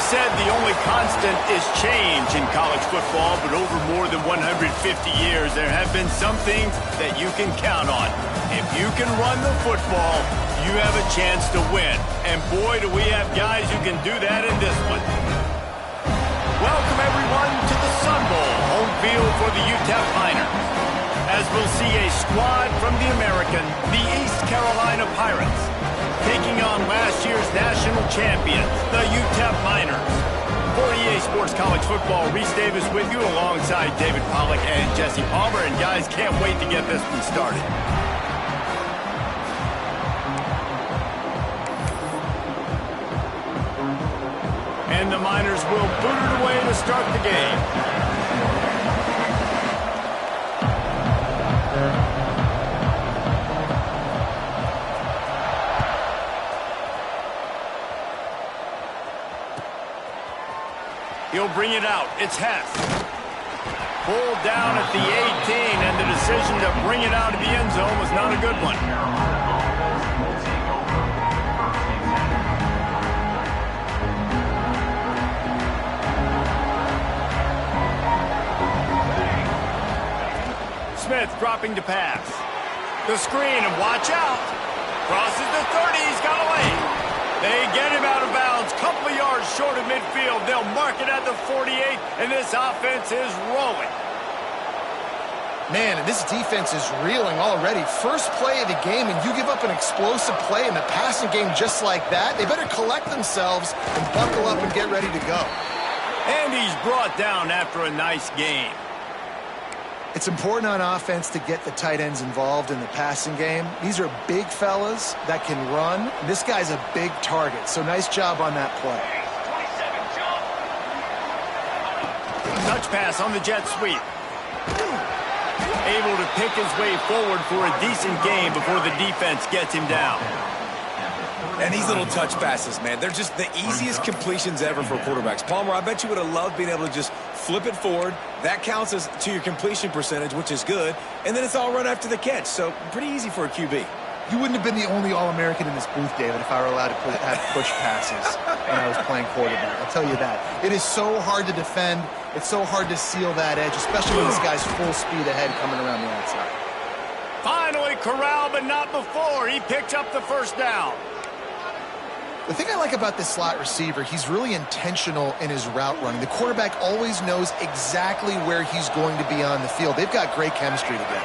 said the only constant is change in college football, but over more than 150 years, there have been some things that you can count on. If you can run the football, you have a chance to win. And boy, do we have guys who can do that in this one. Welcome, everyone, to the Sun Bowl, home field for the UTEP Miners. As we'll see a squad from the American, the East Carolina Pirates, taking on last year's national champions, the UTEP Miners. For EA Sports College Football, Reese Davis with you alongside David Pollack and Jesse Palmer. And guys, can't wait to get this one started. And the Miners will boot it away to start the game. He'll bring it out. It's Hess. Pulled down at the 18, and the decision to bring it out of the end zone was not a good one. Smith dropping to pass. The screen, and watch out. Crosses the 30, he's got away. They get him out of bounds, couple of yards short of midfield. They'll mark it at the 48, and this offense is rolling. Man, and this defense is reeling already. First play of the game, and you give up an explosive play in the passing game just like that. They better collect themselves and buckle up and get ready to go. And he's brought down after a nice game. It's important on offense to get the tight ends involved in the passing game. These are big fellas that can run. This guy's a big target, so nice job on that play. Touch pass on the jet sweep. Able to pick his way forward for a decent game before the defense gets him down. And these little touch passes, man, they're just the easiest completions ever for quarterbacks. Palmer, I bet you would have loved being able to just flip it forward. That counts as to your completion percentage, which is good. And then it's all run after the catch, so pretty easy for a QB. You wouldn't have been the only All-American in this booth, David, if I were allowed to have push passes when I was playing quarterback. I'll tell you that. It is so hard to defend. It's so hard to seal that edge, especially when this guy's full speed ahead coming around the outside. Finally corralled, but not before. He picked up the first down. The thing I like about this slot receiver, he's really intentional in his route running. The quarterback always knows exactly where he's going to be on the field. They've got great chemistry together.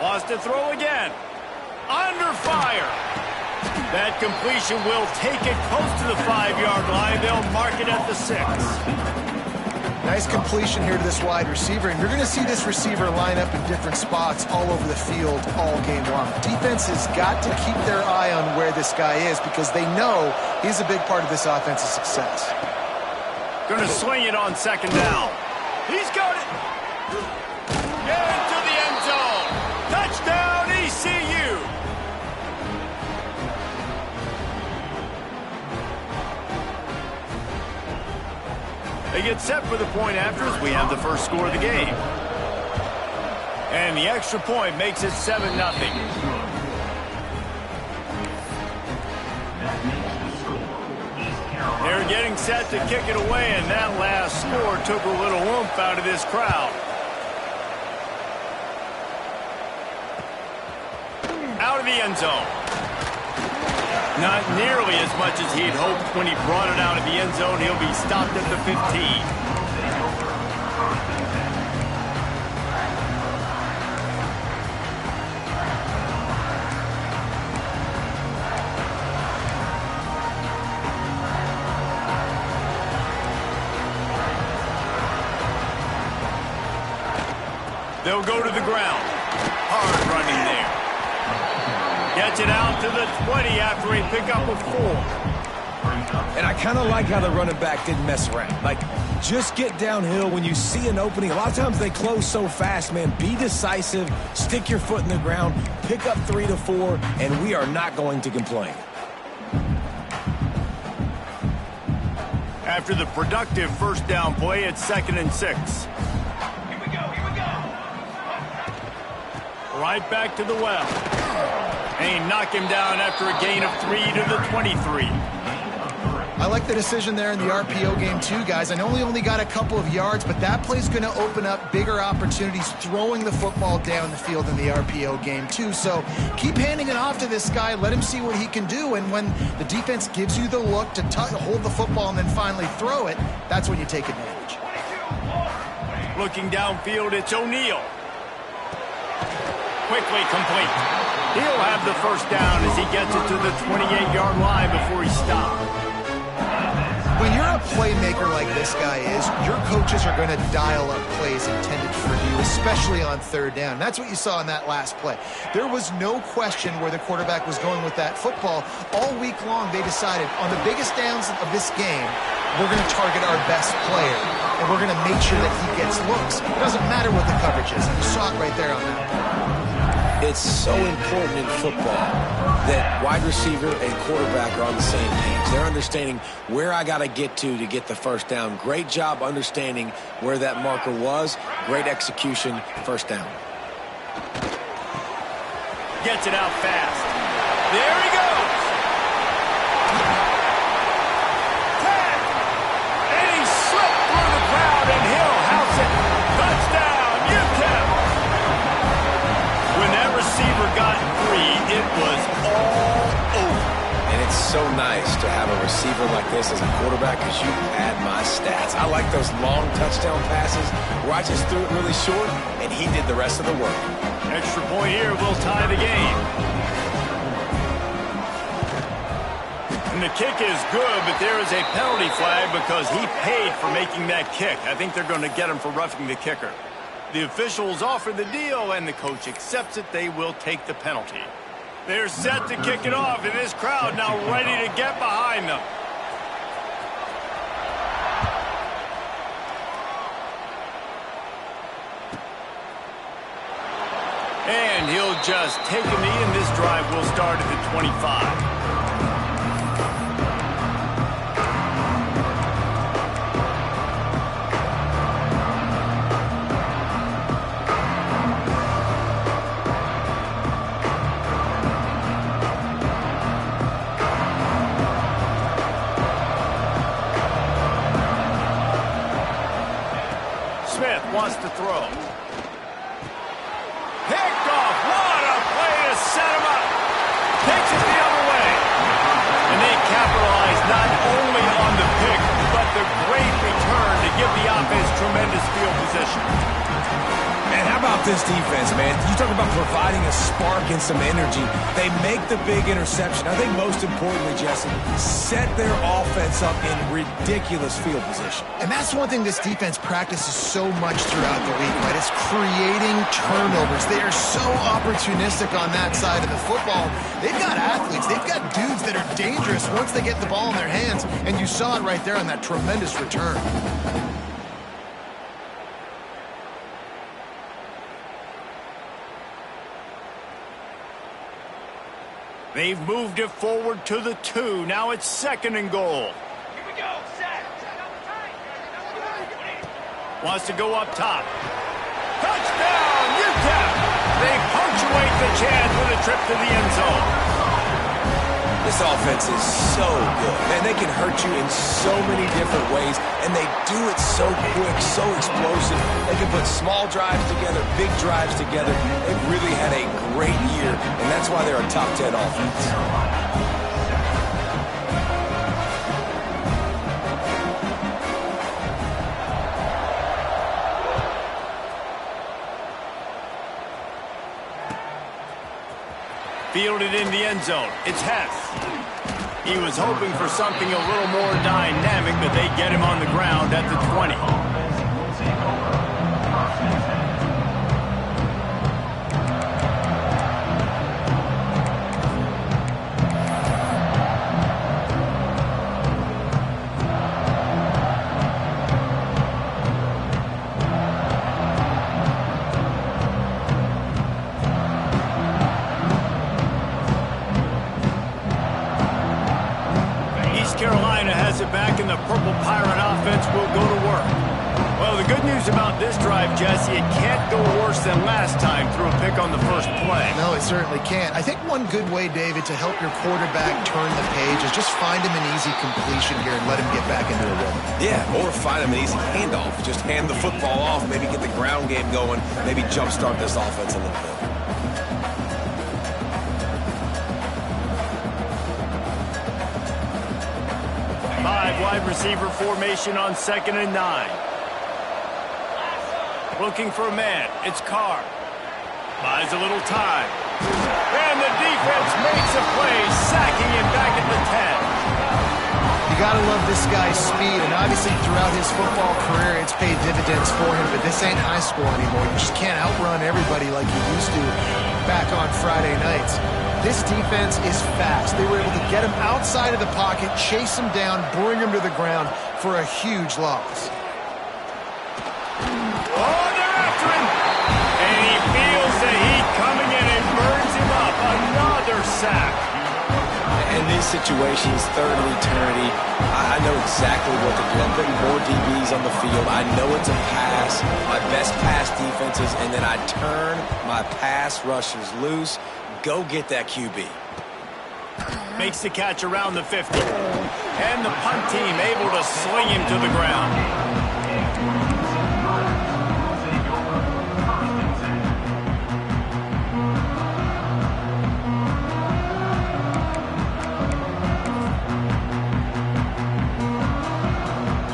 Lost to throw again. Under fire. That completion will take it close to the 5-yard line. They'll mark it at the 6. Nice completion here to this wide receiver, and you're going to see this receiver line up in different spots all over the field all game long. Defense has got to keep their eye on where this guy is because they know he's a big part of this offense's success. Going to swing it on second down. He's got it. Get into the end zone. Touchdown, ECU. They get set for the point after as we have the first score of the game. And the extra point makes it 7-0. They're getting set to kick it away, and that last score took a little oomph out of this crowd. Out of the end zone. Not nearly as much as he'd hoped when he brought it out of the end zone. He'll be stopped at the 15. They'll go to the ground. Hard running there. Gets it out to the 20 after he pick up a 4. And I kind of like how the running back didn't mess around. Like, just get downhill when you see an opening. A lot of times they close so fast, man. Be decisive, stick your foot in the ground, pick up 3 to 4, and we are not going to complain. After the productive first down play, it's 2nd and 6. Here we go. Right back to the well. And he knocked him down after a gain of 3 to the 23. I like the decision there in the RPO game too, guys. I know he only got a couple of yards, but that play's going to open up bigger opportunities throwing the football down the field in the RPO game too. So keep handing it off to this guy. Let him see what he can do. And when the defense gives you the look to hold the football and then finally throw it, that's when you take advantage. Looking downfield, it's O'Neal. Quickly complete. He'll have the first down as he gets it to the 28-yard line before he stops. When you're a playmaker like this guy is, your coaches are going to dial up plays intended for you, especially on third down. That's what you saw in that last play. There was no question where the quarterback was going with that football. All week long, they decided on the biggest downs of this game, we're going to target our best player, and we're going to make sure that he gets looks. It doesn't matter what the coverage is. You saw it right there on that play. It's so important in football that wide receiver and quarterback are on the same page. They're understanding where I got to get the first down. Great job understanding where that marker was. Great execution, first down. Gets it out fast. There he goes. Tag. And he slipped through the crowd, and Hill house it. Touchdown, UTEP. When that receiver got free, it was all over. And it's so nice to have a receiver like this as a quarterback because you pad my stats. I like those long touchdown passes where I just threw it really short and he did the rest of the work. Extra point here will tie the game. And the kick is good, but there is a penalty flag because he paid for making that kick. I think they're going to get him for roughing the kicker. The officials offer the deal, and the coach accepts it. They will take the penalty. They're set to kick it off, and this crowd now ready to get behind them. And he'll just take a knee, and this drive will start at the 25. Wants to throw. Picked off. What a play to set him up. Takes it the other way. And they capitalize not only on the pick, but the great return to give the offense tremendous field position. Man, how about this defense, man? You talk about providing a spark and some energy. They make the big interception. I think most importantly, Jesse, set their offense up in ridiculous field position. And that's one thing this defense practices so much throughout the week, right? It's creating turnovers. They are so opportunistic on that side of the football. They've got athletes. They've got dudes that are dangerous once they get the ball in their hands. And you saw it right there on that tremendous return. They've moved it forward to the 2. Now it's 2nd and goal. Here we go. Set. Wants to go up top. Touchdown, UTEP! They punctuate the chance with a trip to the end zone. This offense is so good. Man, they can hurt you in so many different ways, and they do it so quick, so explosive. They can put small drives together, big drives together. They've really had a great year, and that's why they're a top 10 offense. Fielded in the end zone. It's Hess. He was hoping for something a little more dynamic, but they get him on the ground at the 20. Carolina has it back, and the Purple Pirate offense will go to work. Well, the good news about this drive, Jesse, it can't go worse than last time through a pick on the first play. No, it certainly can't. I think one good way, David, to help your quarterback turn the page is just find him an easy completion here and let him get back into a rhythm. Yeah, or find him an easy handoff. Just hand the football off, maybe get the ground game going, maybe jumpstart this offense a little bit. Wide receiver formation on 2nd and 9. Looking for a man. It's Carr. Buys a little time. And the defense makes a play, sacking him back at the 10. You got to love this guy's speed, and obviously throughout his football career, it's paid dividends for him, but this ain't high school anymore. You just can't outrun everybody like you used to back on Friday nights. This defense is fast. They were able to get him outside of the pocket, chase him down, bring him to the ground for a huge loss. Oh, they're after him. And he feels the heat coming in and burns him up. Another sack. In these situations, third and eternity, I know exactly what to do. I'm putting more DBs on the field. I know it's a pass, my best pass defenses, and then I turn my pass rushers loose. Go get that QB. Makes the catch around the 50. And the punt team able to sling him to the ground.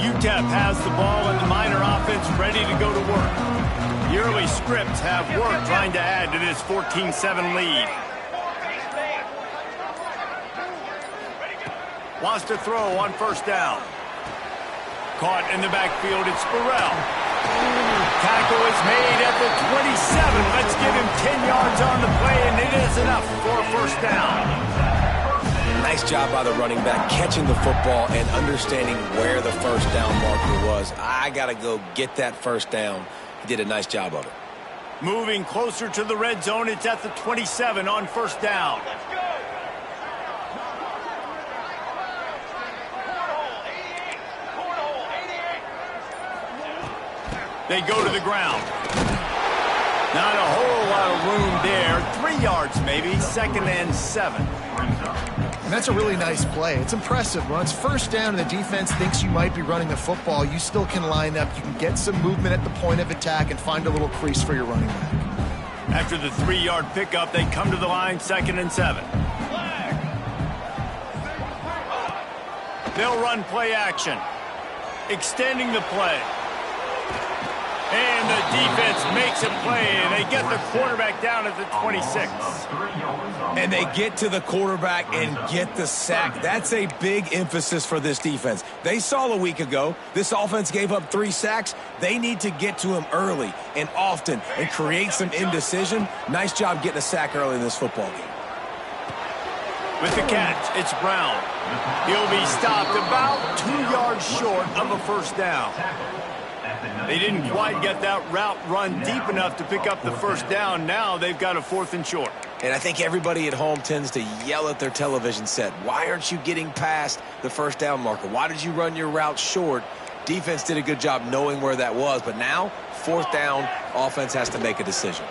UTEP has the ball and the Miner offense ready to go to work. The early scripts have work trying to add to this 14-7 lead. Wants to throw on 1st down. Caught in the backfield, it's Burrell. Tackle is made at the 27. Let's give him 10 yards on the play, and it is enough for a 1st down. Nice job by the running back, catching the football and understanding where the 1st down marker was. I got to go get that 1st down. He did a nice job of it. Moving closer to the red zone, it's at the 27 on 1st down. They go to the ground. Not a whole lot of room there. 3 yards maybe, 2nd and 7. And that's a really nice play. It's impressive. When it's 1st down and the defense thinks you might be running the football, you still can line up. You can get some movement at the point of attack and find a little crease for your running back. After the 3-yard pickup, they come to the line, 2nd and 7. They'll run play action. Extending the play. And the defense makes a play, and they get the quarterback down at the 26. And they get to the quarterback and get the sack. That's a big emphasis for this defense. They saw a week ago, this offense gave up 3 sacks. They need to get to him early and often and create some indecision. Nice job getting a sack early in this football game. With the catch, it's Brown. He'll be stopped about 2 yards short of a 1st down. They didn't quite get that route run deep enough to pick up the 1st down. Now they've got a 4th and short. And I think everybody at home tends to yell at their television set. Why aren't you getting past the 1st down marker? Why did you run your route short? Defense did a good job knowing where that was. But now, 4th down, offense has to make a decision.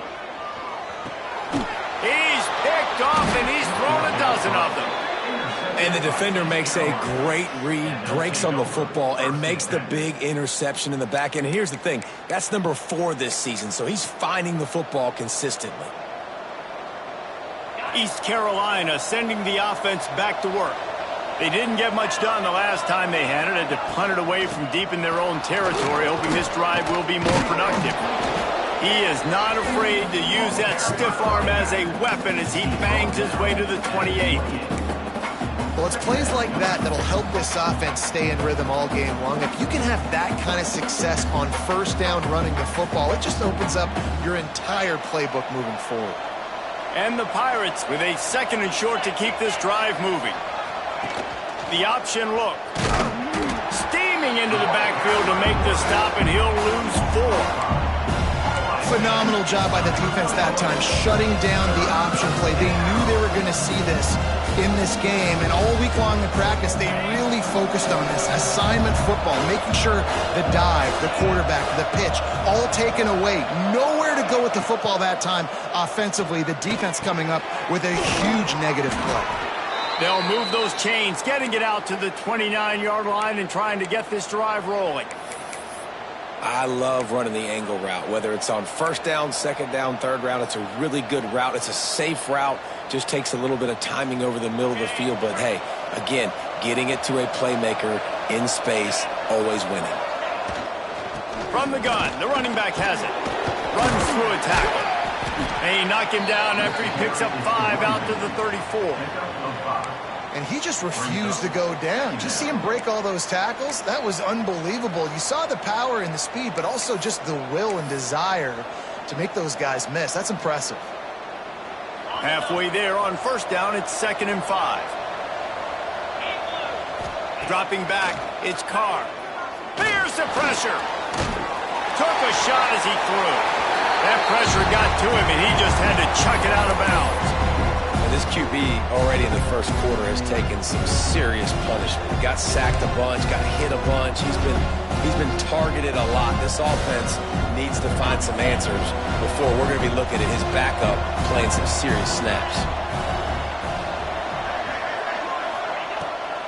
He's picked off, and he's thrown a dozen of them. And the defender makes a great read, breaks on the football, and makes the big interception in the back end. And here's the thing, that's number 4 this season, so he's finding the football consistently. East Carolina sending the offense back to work. They didn't get much done the last time they had it. Had to punt it away from deep in their own territory, hoping this drive will be more productive. He is not afraid to use that stiff arm as a weapon as he bangs his way to the 28. Well, it's plays like that that'll help this offense stay in rhythm all game long. If you can have that kind of success on 1st down running the football, it just opens up your entire playbook moving forward. And the Pirates with a 2nd and short to keep this drive moving. The option look. Steaming into the backfield to make the stop, and he'll lose 4. Phenomenal job by the defense that time, shutting down the option play. They knew they were going to see this in this game, and all week long in practice, they really focused on this assignment football, making sure the dive, the quarterback, the pitch, all taken away. Nowhere to go with the football that time offensively. The defense coming up with a huge negative play. They'll move those chains, getting it out to the 29-yard line and trying to get this drive rolling. I love running the angle route, whether it's on first down, second down, third down. It's a really good route. It's a safe route. Just takes a little bit of timing over the middle of the field. But, hey, again, getting it to a playmaker in space, always winning. From the gun, the running back has it. Runs through a tackle. They knock him down after he picks up 5 out to the 34. And he just refused to go down. Just see him break all those tackles? That was unbelievable. You saw the power and the speed, but also just the will and desire to make those guys miss. That's impressive. Halfway there on first down, it's 2nd and 5. Dropping back, it's Carr. Here's the pressure. Took a shot as he threw. That pressure got to him, and he just had to chuck it out of bounds. This QB already in the first quarter has taken some serious punishment. Got sacked a bunch, got hit a bunch. He's been targeted a lot. This offense needs to find some answers before we're going to be looking at his backup playing some serious snaps.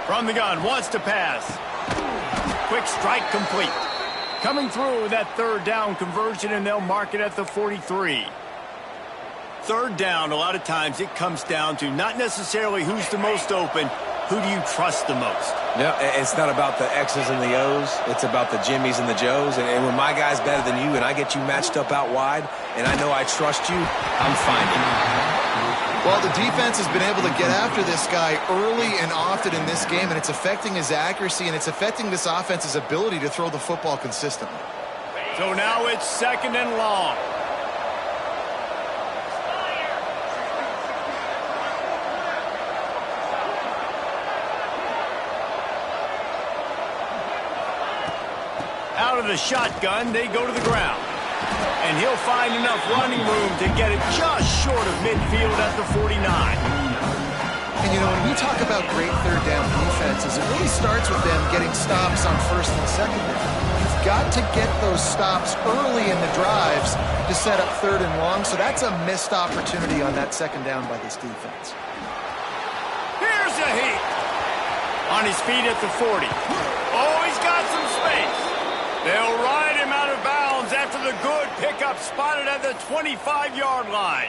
From the gun, wants to pass. Quick strike complete. Coming through with that 3rd down conversion, and they'll mark it at the 43. 3rd down, a lot of times it comes down to not necessarily who's the most open, who do you trust the most? No, it's not about the X's and the O's. It's about the Jimmies and the Joes. And when my guy's better than you and I get you matched up out wide and I know I trust you, I'm finding you. Well, the defense has been able to get after this guy early and often in this game, and it's affecting his accuracy, and it's affecting this offense's ability to throw the football consistently. So now it's 2nd and long. Out of the shotgun, they go to the ground. And he'll find enough running room to get it just short of midfield at the 49. And, you know, when we talk about great 3rd down defenses, it really starts with them getting stops on 1st and 2nd down. You've got to get those stops early in the drives to set up 3rd and long, so that's a missed opportunity on that 2nd down by this defense. Here's a heat. On his feet at the 40. Oh, he's got some space. They'll ride him out of bounds after the good pickup spotted at the 25-yard line.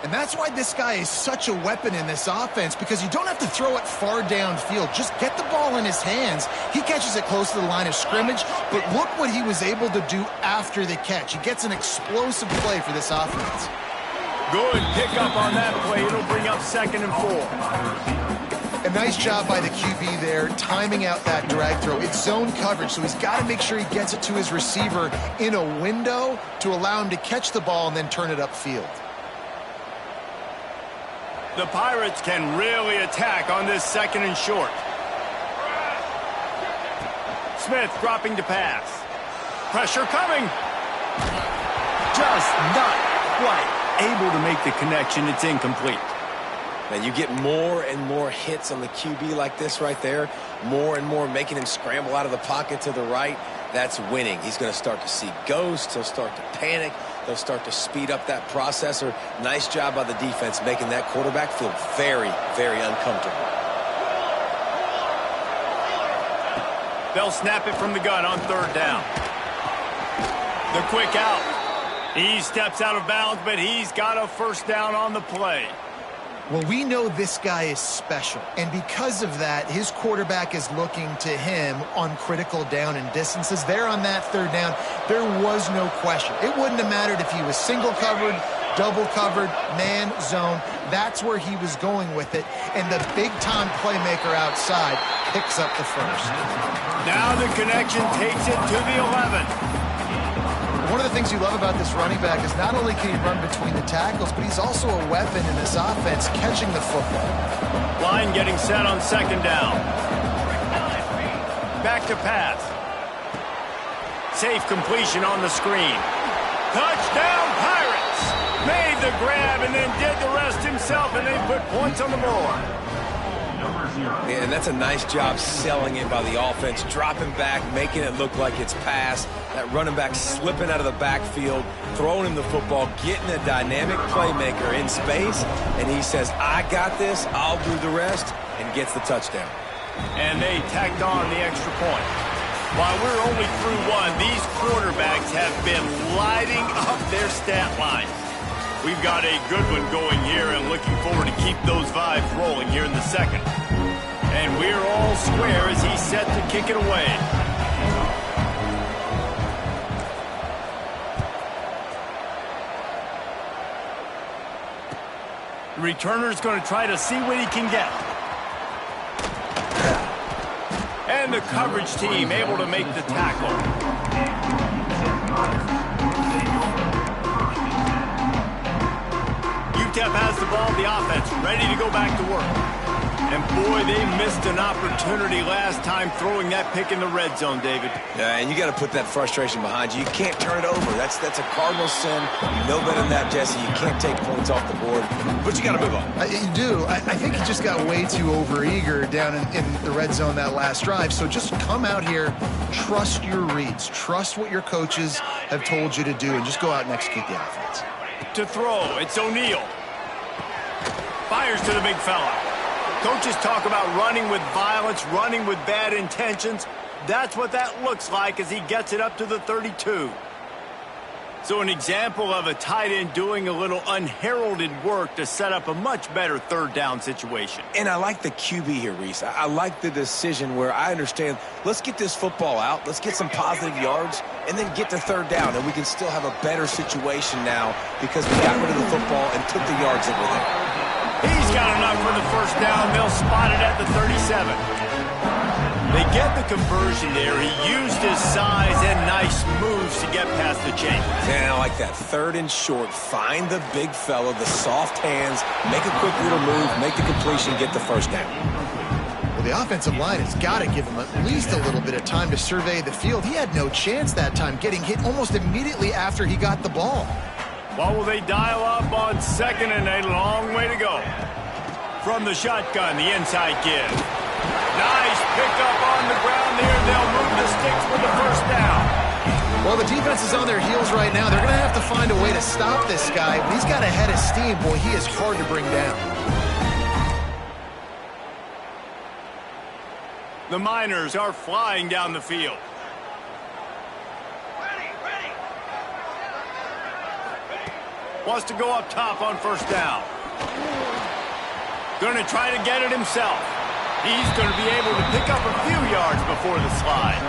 And that's why this guy is such a weapon in this offense, because you don't have to throw it far downfield. Just get the ball in his hands. He catches it close to the line of scrimmage, but look what he was able to do after the catch. He gets an explosive play for this offense. Good pickup on that play. It'll bring up 2nd and 4. A nice job by the QB there, timing out that drag throw. It's zone coverage, so he's got to make sure he gets it to his receiver in a window to allow him to catch the ball and then turn it upfield. The Pirates can really attack on this 2nd and short. Smith dropping to pass. Pressure coming. Just not quite able to make the connection. It's incomplete. Now, you get more and more hits on the QB like this right there, more and more making him scramble out of the pocket to the right. That's winning. He's going to start to see ghosts. He'll start to panic. They'll start to speed up that processor. Nice job by the defense making that quarterback feel very, very uncomfortable. They'll snap it from the gun on 3rd down. The quick out. He steps out of bounds, but he's got a 1st down on the play. Well, we know this guy is special, and because of that, his quarterback is looking to him on critical down and distances. There on that 3rd down, there was no question. It wouldn't have mattered if he was single covered, double covered, man, zone. That's where he was going with it, and the big-time playmaker outside picks up the 1st. Now the connection takes it to the 11. One of the things you love about this running back is not only can he run between the tackles, but he's also a weapon in this offense, catching the football. Line getting set on 2nd down. Back to pass. Safe completion on the screen. Touchdown, Pirates! Made the grab and then did the rest himself, and they put points on the board. And that's a nice job selling it by the offense, dropping back, making it look like it's pass. That running back slipping out of the backfield, throwing him the football, getting a dynamic playmaker in space, and he says, I got this, I'll do the rest, and gets the touchdown. And they tacked on the extra point. While we're only through one, these quarterbacks have been lighting up their stat lines. We've got a good one going here and looking forward to keep those vibes rolling here in the second. And we're all square as he's set to kick it away. The returner's going to try to see what he can get. And the coverage team able to make the tackle. UTEP has the ball, the offense ready to go back to work. And boy, they missed an opportunity last time throwing that pick in the red zone, David. Yeah, and you got to put that frustration behind you. You can't turn it over. That's a cardinal sin. You know better than that, Jesse. You can't take points off the board, but you got to move on. You do. I think he just got way too overeager down in the red zone that last drive. So just come out here, trust your reads, trust what your coaches have told you to do, and just go out and execute the offense. To throw, it's O'Neal. Fires to the big fella. Coaches talk about running with violence, running with bad intentions. That's what that looks like as he gets it up to the 32. So an example of a tight end doing a little unheralded work to set up a much better third down situation. And I like the QB here, Reese. I like the decision where I understand, let's get this football out, let's get some positive yards, and then get to third down, and we can still have a better situation now because we got rid of the football and took the yards that were there. He's got enough for the first down. They'll spot it at the 37. They get the conversion there. He used his size and nice moves to get past the chain. And I like that. Third and short. Find the big fella, the soft hands, make a quick little move, make the completion, get the first down. Well, the offensive line has got to give him at least a little bit of time to survey the field. He had no chance that time, getting hit almost immediately after he got the ball. Well, will they dial up on second and a long way to go? From the shotgun, the inside give. Nice pickup on the ground there. They'll move the sticks for the first down. Well, the defense is on their heels right now. They're going to have to find a way to stop this guy. When he's got a head of steam, boy, he is hard to bring down. The Miners are flying down the field. Wants to go up top on first down. Going to try to get it himself. He's going to be able to pick up a few yards before the slide.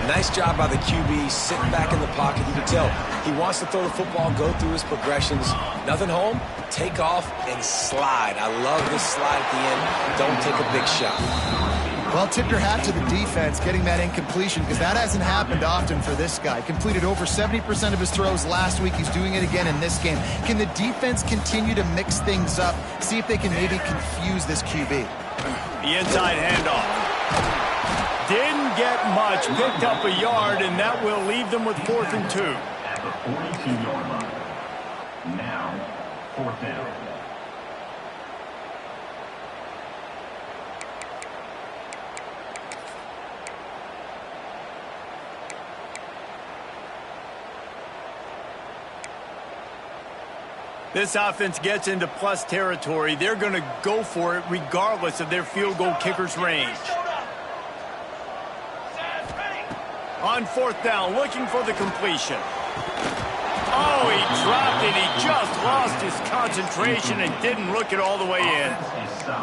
Nice job by the QB, sitting back in the pocket. You can tell he wants to throw the football, go through his progressions. Nothing home, take off, and slide. I love this slide at the end. Don't take a big shot. Well, tip your hat to the defense getting that incompletion because that hasn't happened often for this guy. Completed over 70% of his throws last week. He's doing it again in this game. Can the defense continue to mix things up? See if they can maybe confuse this QB. The inside handoff. Didn't get much. Picked up a yard, and that will leave them with 4th and 2. At the 42-yard line. Now, 4th down. This offense gets into plus territory. They're going to go for it regardless of their field goal kicker's range. On 4th down, looking for the completion. Oh, he dropped it. He just lost his concentration and didn't look it all the way in.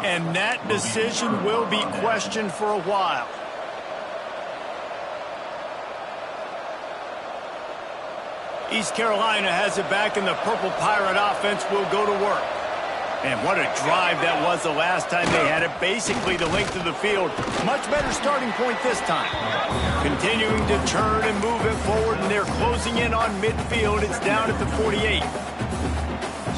And that decision will be questioned for a while. East Carolina has it back, and the Purple Pirate offense will go to work. And what a drive that was the last time they had it, basically the length of the field. Much better starting point this time. Continuing to turn and move it forward, and they're closing in on midfield. It's down at the 48.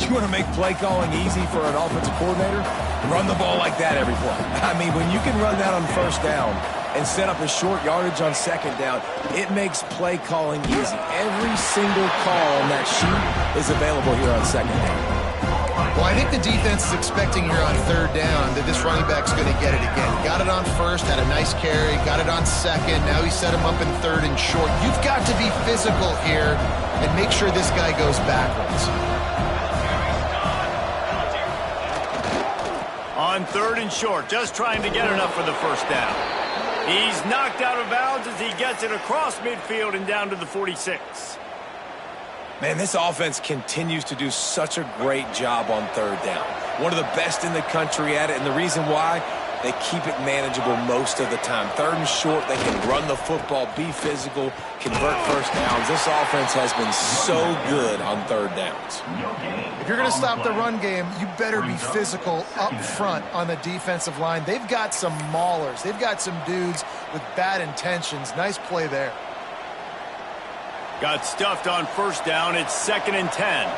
You want to make play calling easy for an offensive coordinator? Run the ball like that every play. I mean, when you can run that on first down and set up a short yardage on second down, it makes play calling easy. Every single call on that sheet is available here on second down. Well, I think the defense is expecting here on third down that this running back's going to get it again. Got it on first, had a nice carry, got it on second. Now he set him up in third and short. You've got to be physical here and make sure this guy goes backwards. On third and short, just trying to get enough for the first down. He's knocked out of bounds as he gets it across midfield and down to the 46. Man, this offense continues to do such a great job on third down. One of the best in the country at it, and the reason why, they keep it manageable most of the time. Third and short, they can run the football, be physical, convert first downs. This offense has been so good on third downs. If you're going to stop the run game, you better be physical up front on the defensive line. They've got some maulers. They've got some dudes with bad intentions. Nice play there. Got stuffed on first down. It's 2nd and 10.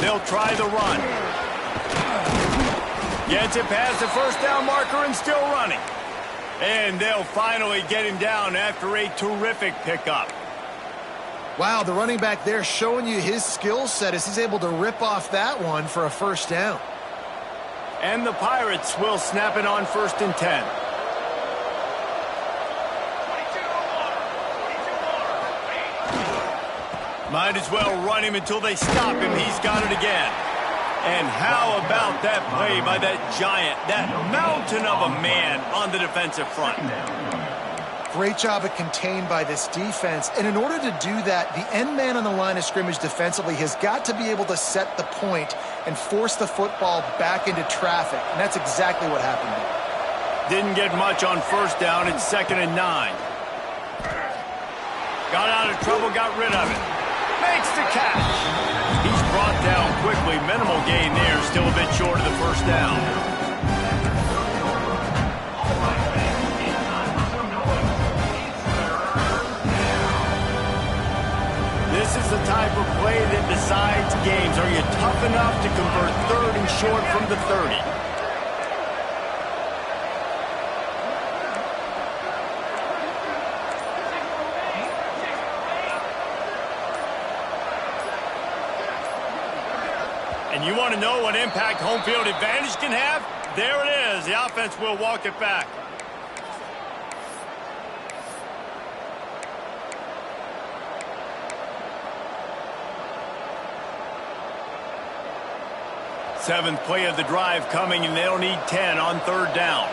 They'll try the run. Gets it past the first down marker and still running. And they'll finally get him down after a terrific pickup. Wow, the running back there showing you his skill set as he's able to rip off that one for a first down. And the Pirates will snap it on 1st and 10. Might as well run him until they stop him. He's got it again. And how about that play by that giant, that mountain of a man on the defensive front? Great job of contained by this defense. And in order to do that, the end man on the line of scrimmage defensively has got to be able to set the point and force the football back into traffic. And that's exactly what happened there. Didn't get much on first down. It's 2nd and 9. Got out of trouble, got rid of it. Makes the catch. He's brought down quickly. Minimal gain there. Still a bit short of the first down. This is the type of play that decides games. Are you tough enough to convert third and short from the 30? And you want to know what impact home field advantage can have? There it is. The offense will walk it back. Seventh play of the drive coming, and they'll need 10 on third down.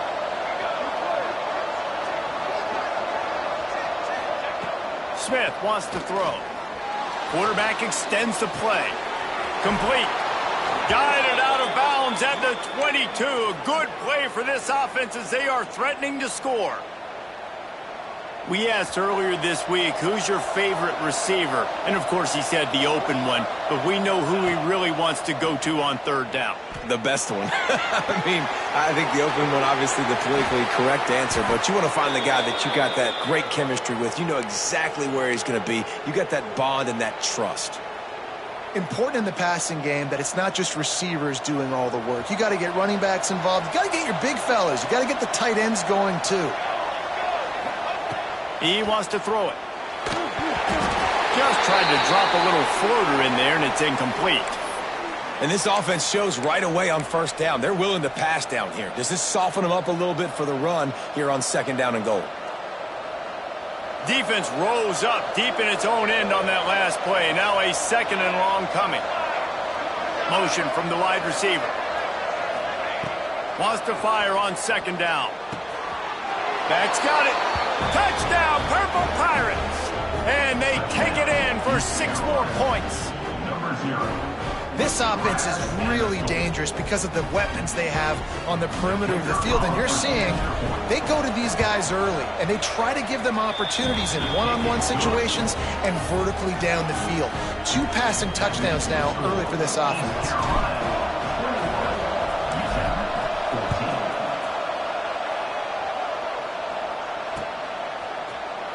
Smith wants to throw. Quarterback extends the play. Complete. Guided out of bounds at the 22. A good play for this offense as they are threatening to score. We asked earlier this week, who's your favorite receiver? And, of course, he said the open one. But we know who he really wants to go to on third down. The best one. I mean, I think the open one, obviously the politically correct answer. But you want to find the guy that you got that great chemistry with. You know exactly where he's going to be. You got that bond and that trust. Important in the passing game that it's not just receivers doing all the work. You got to get running backs involved. You got to get your big fellas. You got to get the tight ends going too. He wants to throw it. Just tried to drop a little floater in there, and it's incomplete. And this offense shows right away on first down. They're willing to pass down here. Does this soften them up a little bit for the run here on second down and goal? Defense rose up deep in its own end on that last play. Now a second and long coming. Motion from the wide receiver. Wants to fire on second down. Back's got it. Touchdown, Purple Pirates. And they take it in for 6 more points. This offense is really dangerous because of the weapons they have on the perimeter of the field. And you're seeing they go to these guys early, and they try to give them opportunities in one-on-one situations and vertically down the field. 2 passing touchdowns now early for this offense.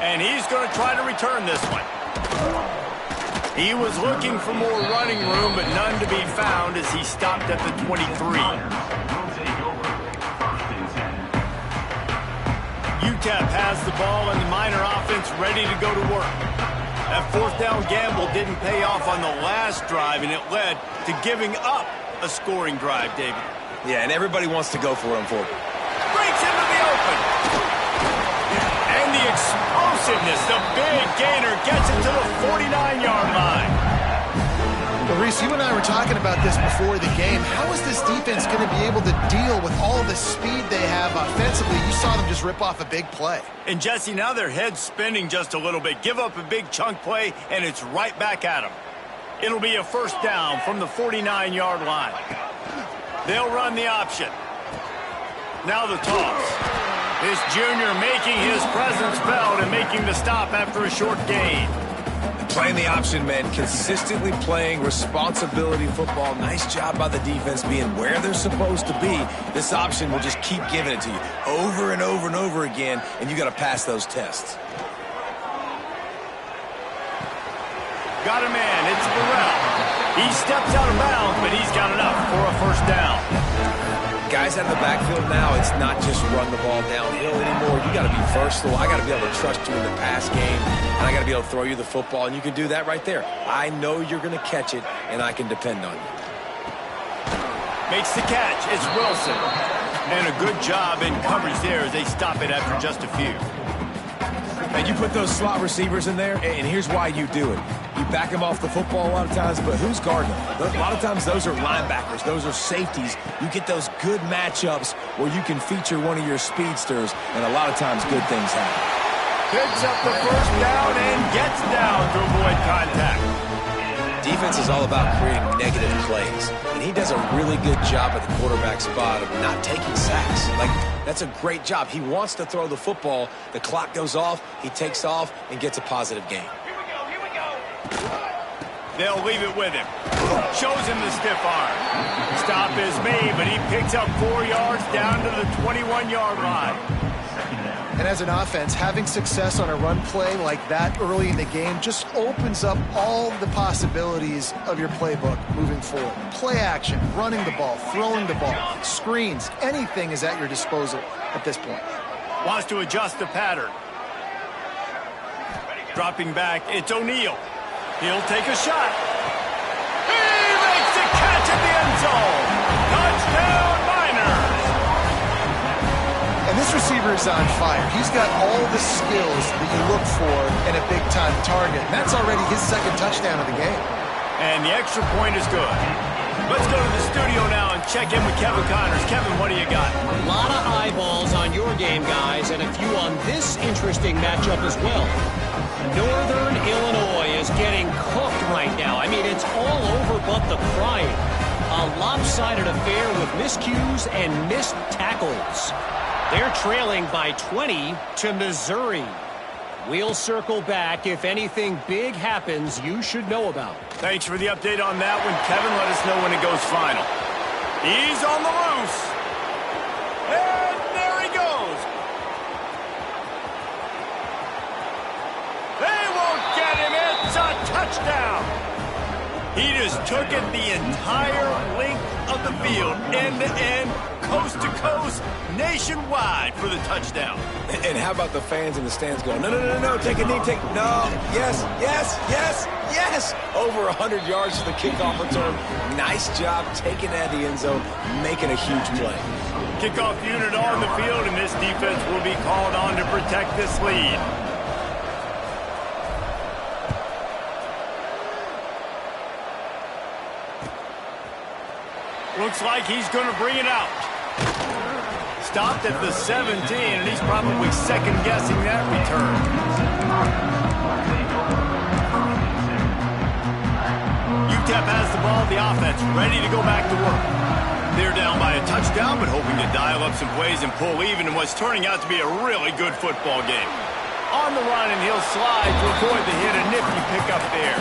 And he's going to try to return this one. He was looking for more running room, but none to be found as he stopped at the 23. UTEP has the ball and the Miner offense ready to go to work. That fourth down gamble didn't pay off on the last drive, and it led to giving up a scoring drive, David. Yeah, and everybody wants to go for it, unfortunately. Breaks into the open. And the explosiveness, the big gainer, gets it to the 49-yard line. Well, Reese, you and I were talking about this before the game. How is this defense going to be able to deal with all the speed they have offensively? You saw them just rip off a big play. And, Jesse, now their head's spinning just a little bit. Give up a big chunk play, and it's right back at them. It'll be a first down from the 49-yard line. They'll run the option. Now the toss. This junior making his presence felt and making the stop after a short gain. Playing the option, man. Consistently playing responsibility football. Nice job by the defense being where they're supposed to be. This option will just keep giving it to you over and over and over again, and you got to pass those tests. Got a man. It's Burrell. He steps out of bounds, but he's got enough for a first down. Guys out of the backfield now, it's not just run the ball downhill anymore. You got to be versatile. I got to be able to trust you in the pass game, and I got to be able to throw you the football, and you can do that right there. I know you're going to catch it, and I can depend on you. Makes the catch. It's Wilson. And a good job in coverage there as they stop it after just a few. And you put those slot receivers in there, and here's why you do it. You back them off the football a lot of times, but who's guarding them? A lot of times those are linebackers. Those are safeties. You get those good matchups where you can feature one of your speedsters, and a lot of times good things happen. Picks up the first down and gets down to avoid contact. Defense is all about creating negative plays, and he does a really good job at the quarterback spot of not taking sacks. That's a great job. He wants to throw the football. The clock goes off. He takes off and gets a positive gain. They'll leave it with him. Shows him the stiff arm. Stop is made, but he picks up 4 yards down to the 21-yard line. And as an offense, having success on a run play like that early in the game just opens up all the possibilities of your playbook moving forward. Play action, running the ball, throwing the ball, screens, anything is at your disposal at this point. Wants to adjust the pattern. Dropping back, it's O'Neal. He'll take a shot. He makes a catch at the end zone. Touchdown, Miners. And this receiver is on fire. He's got all the skills that you look for in a big-time target. And that's already his second touchdown of the game. And the extra point is good. Let's go to the studio now and check in with Kevin Connors. Kevin, what do you got? A lot of eyeballs on your game, guys, and a few on this interesting matchup as well. Northern Illinois is getting cooked right now. I mean, it's all over but the crying. A lopsided affair with miscues and missed tackles. They're trailing by 20 to Missouri. We'll circle back if anything big happens you should know about. Thanks for the update on that one, Kevin. Let us know when it goes final. He's on the loose. And there he goes. They won't get him. It's a touchdown. He just took it the entire length of the field, end to end, coast to coast, nationwide for the touchdown. And how about the fans in the stands going, no, take a knee, no, yes, over 100 yards to the kickoff return. Nice job taking that to the end zone, making a huge play. Kickoff unit on the field, and this defense will be called on to protect this lead. Looks like he's going to bring it out. Stopped at the 17, and he's probably second-guessing that return. UTEP has the ball, the offense ready to go back to work. They're down by a touchdown, but hoping to dial up some plays and pull even in what's turning out to be a really good football game. On the run, and he'll slide to avoid the hit, a nifty pickup there.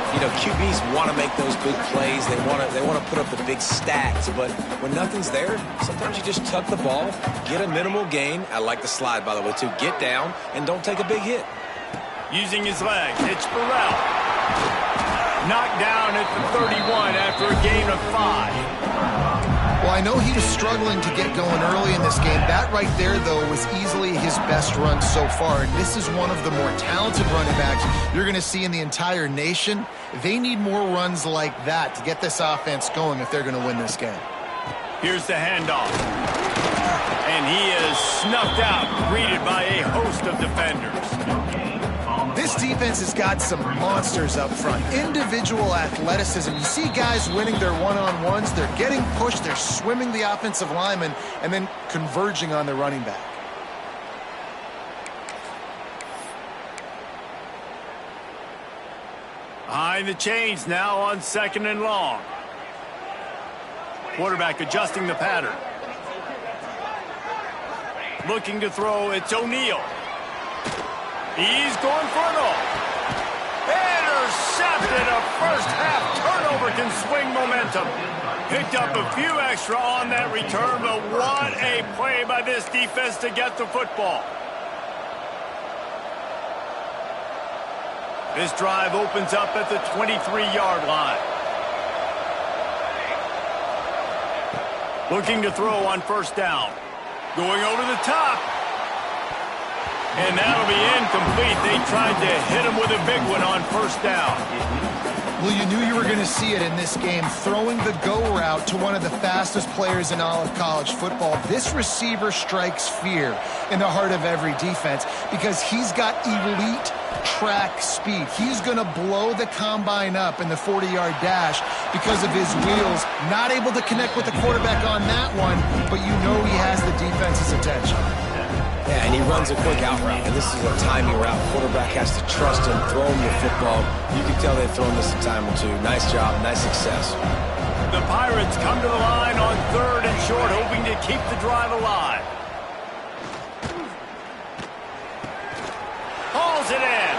You know, QBs want to make those big plays. They want to put up the big stats. But when nothing's there, sometimes you just tuck the ball, get a minimal gain. I like the slide, by the way, too. Get down and don't take a big hit. Using his legs, it's Burrell. Knocked down at the 31 after a gain of 5. Well, I know he was struggling to get going early in this game. That right there, though, was easily his best run so far. And this is one of the more talented running backs you're going to see in the entire nation. They need more runs like that to get this offense going if they're going to win this game. Here's the handoff. And he is snuffed out, greeted by a host of defenders. This defense has got some monsters up front. Individual athleticism. You see guys winning their one-on-ones. They're getting pushed. They're swimming the offensive lineman and then converging on the running back. Behind the chains now on 2nd and long. Quarterback adjusting the pattern. Looking to throw, it's O'Neal. He's going for it all. Intercepted. A first half turnover can swing momentum. Picked up a few extra on that return, but what a play by this defense to get the football. This drive opens up at the 23-yard line. Looking to throw on 1st down. Going over the top. And that'll be incomplete. They tried to hit him with a big one on 1st down. Well, you knew you were going to see it in this game, throwing the go route to one of the fastest players in all of college football. This receiver strikes fear in the heart of every defense because he's got elite track speed. He's going to blow the combine up in the 40-yard dash because of his wheels. Not able to connect with the quarterback on that one, but you know he has the defense's attention. Yeah, and he runs a quick out route, and this is a timing route. Quarterback has to trust him, throw him the football. You can tell they've thrown this a time or two. Nice job, nice success. The Pirates come to the line on 3rd and short, hoping to keep the drive alive. Hauls it in.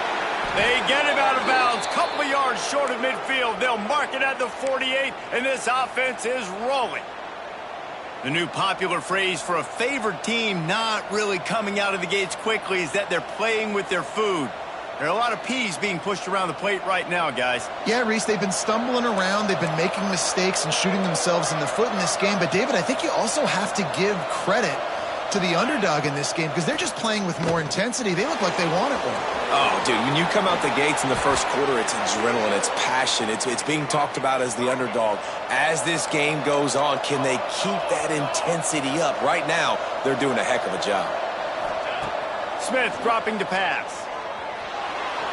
They get him out of bounds, couple of yards short of midfield. They'll mark it at the 48, and this offense is rolling. The new popular phrase for a favored team not really coming out of the gates quickly is that they're playing with their food. There are a lot of peas being pushed around the plate right now, guys. Yeah, Reese, they've been stumbling around. They've been making mistakes and shooting themselves in the foot in this game. But, David, I think you also have to give credit to the underdog in this game because they're just playing with more intensity. They look like they want it more. Oh, dude, when you come out the gates in the first quarter, it's adrenaline, it's passion, it's being talked about as the underdog. As this game goes on, can they keep that intensity up? Right now, they're doing a heck of a job. Smith dropping to pass.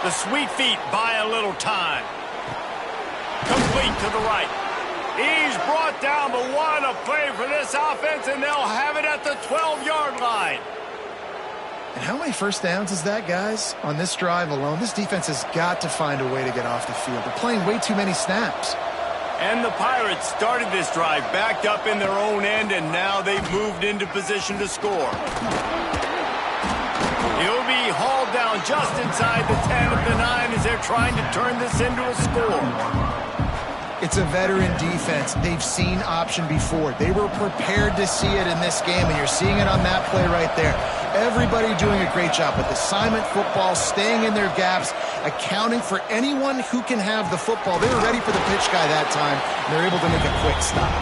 The sweet feet buy a little time. Complete to the right. He's brought down, but what a play for this offense, and they'll have it at the 12-yard line. And how many first downs is that, guys, on this drive alone? This defense has got to find a way to get off the field. They're playing way too many snaps. And the Pirates started this drive backed up in their own end, and now they've moved into position to score. He'll be hauled down just inside the 10 of the 9 as they're trying to turn this into a score. It's a veteran defense. They've seen option before. They were prepared to see it in this game, and you're seeing it on that play right there. Everybody doing a great job with assignment football, staying in their gaps, accounting for anyone who can have the football. They were ready for the pitch guy that time, and they're able to make a quick stop.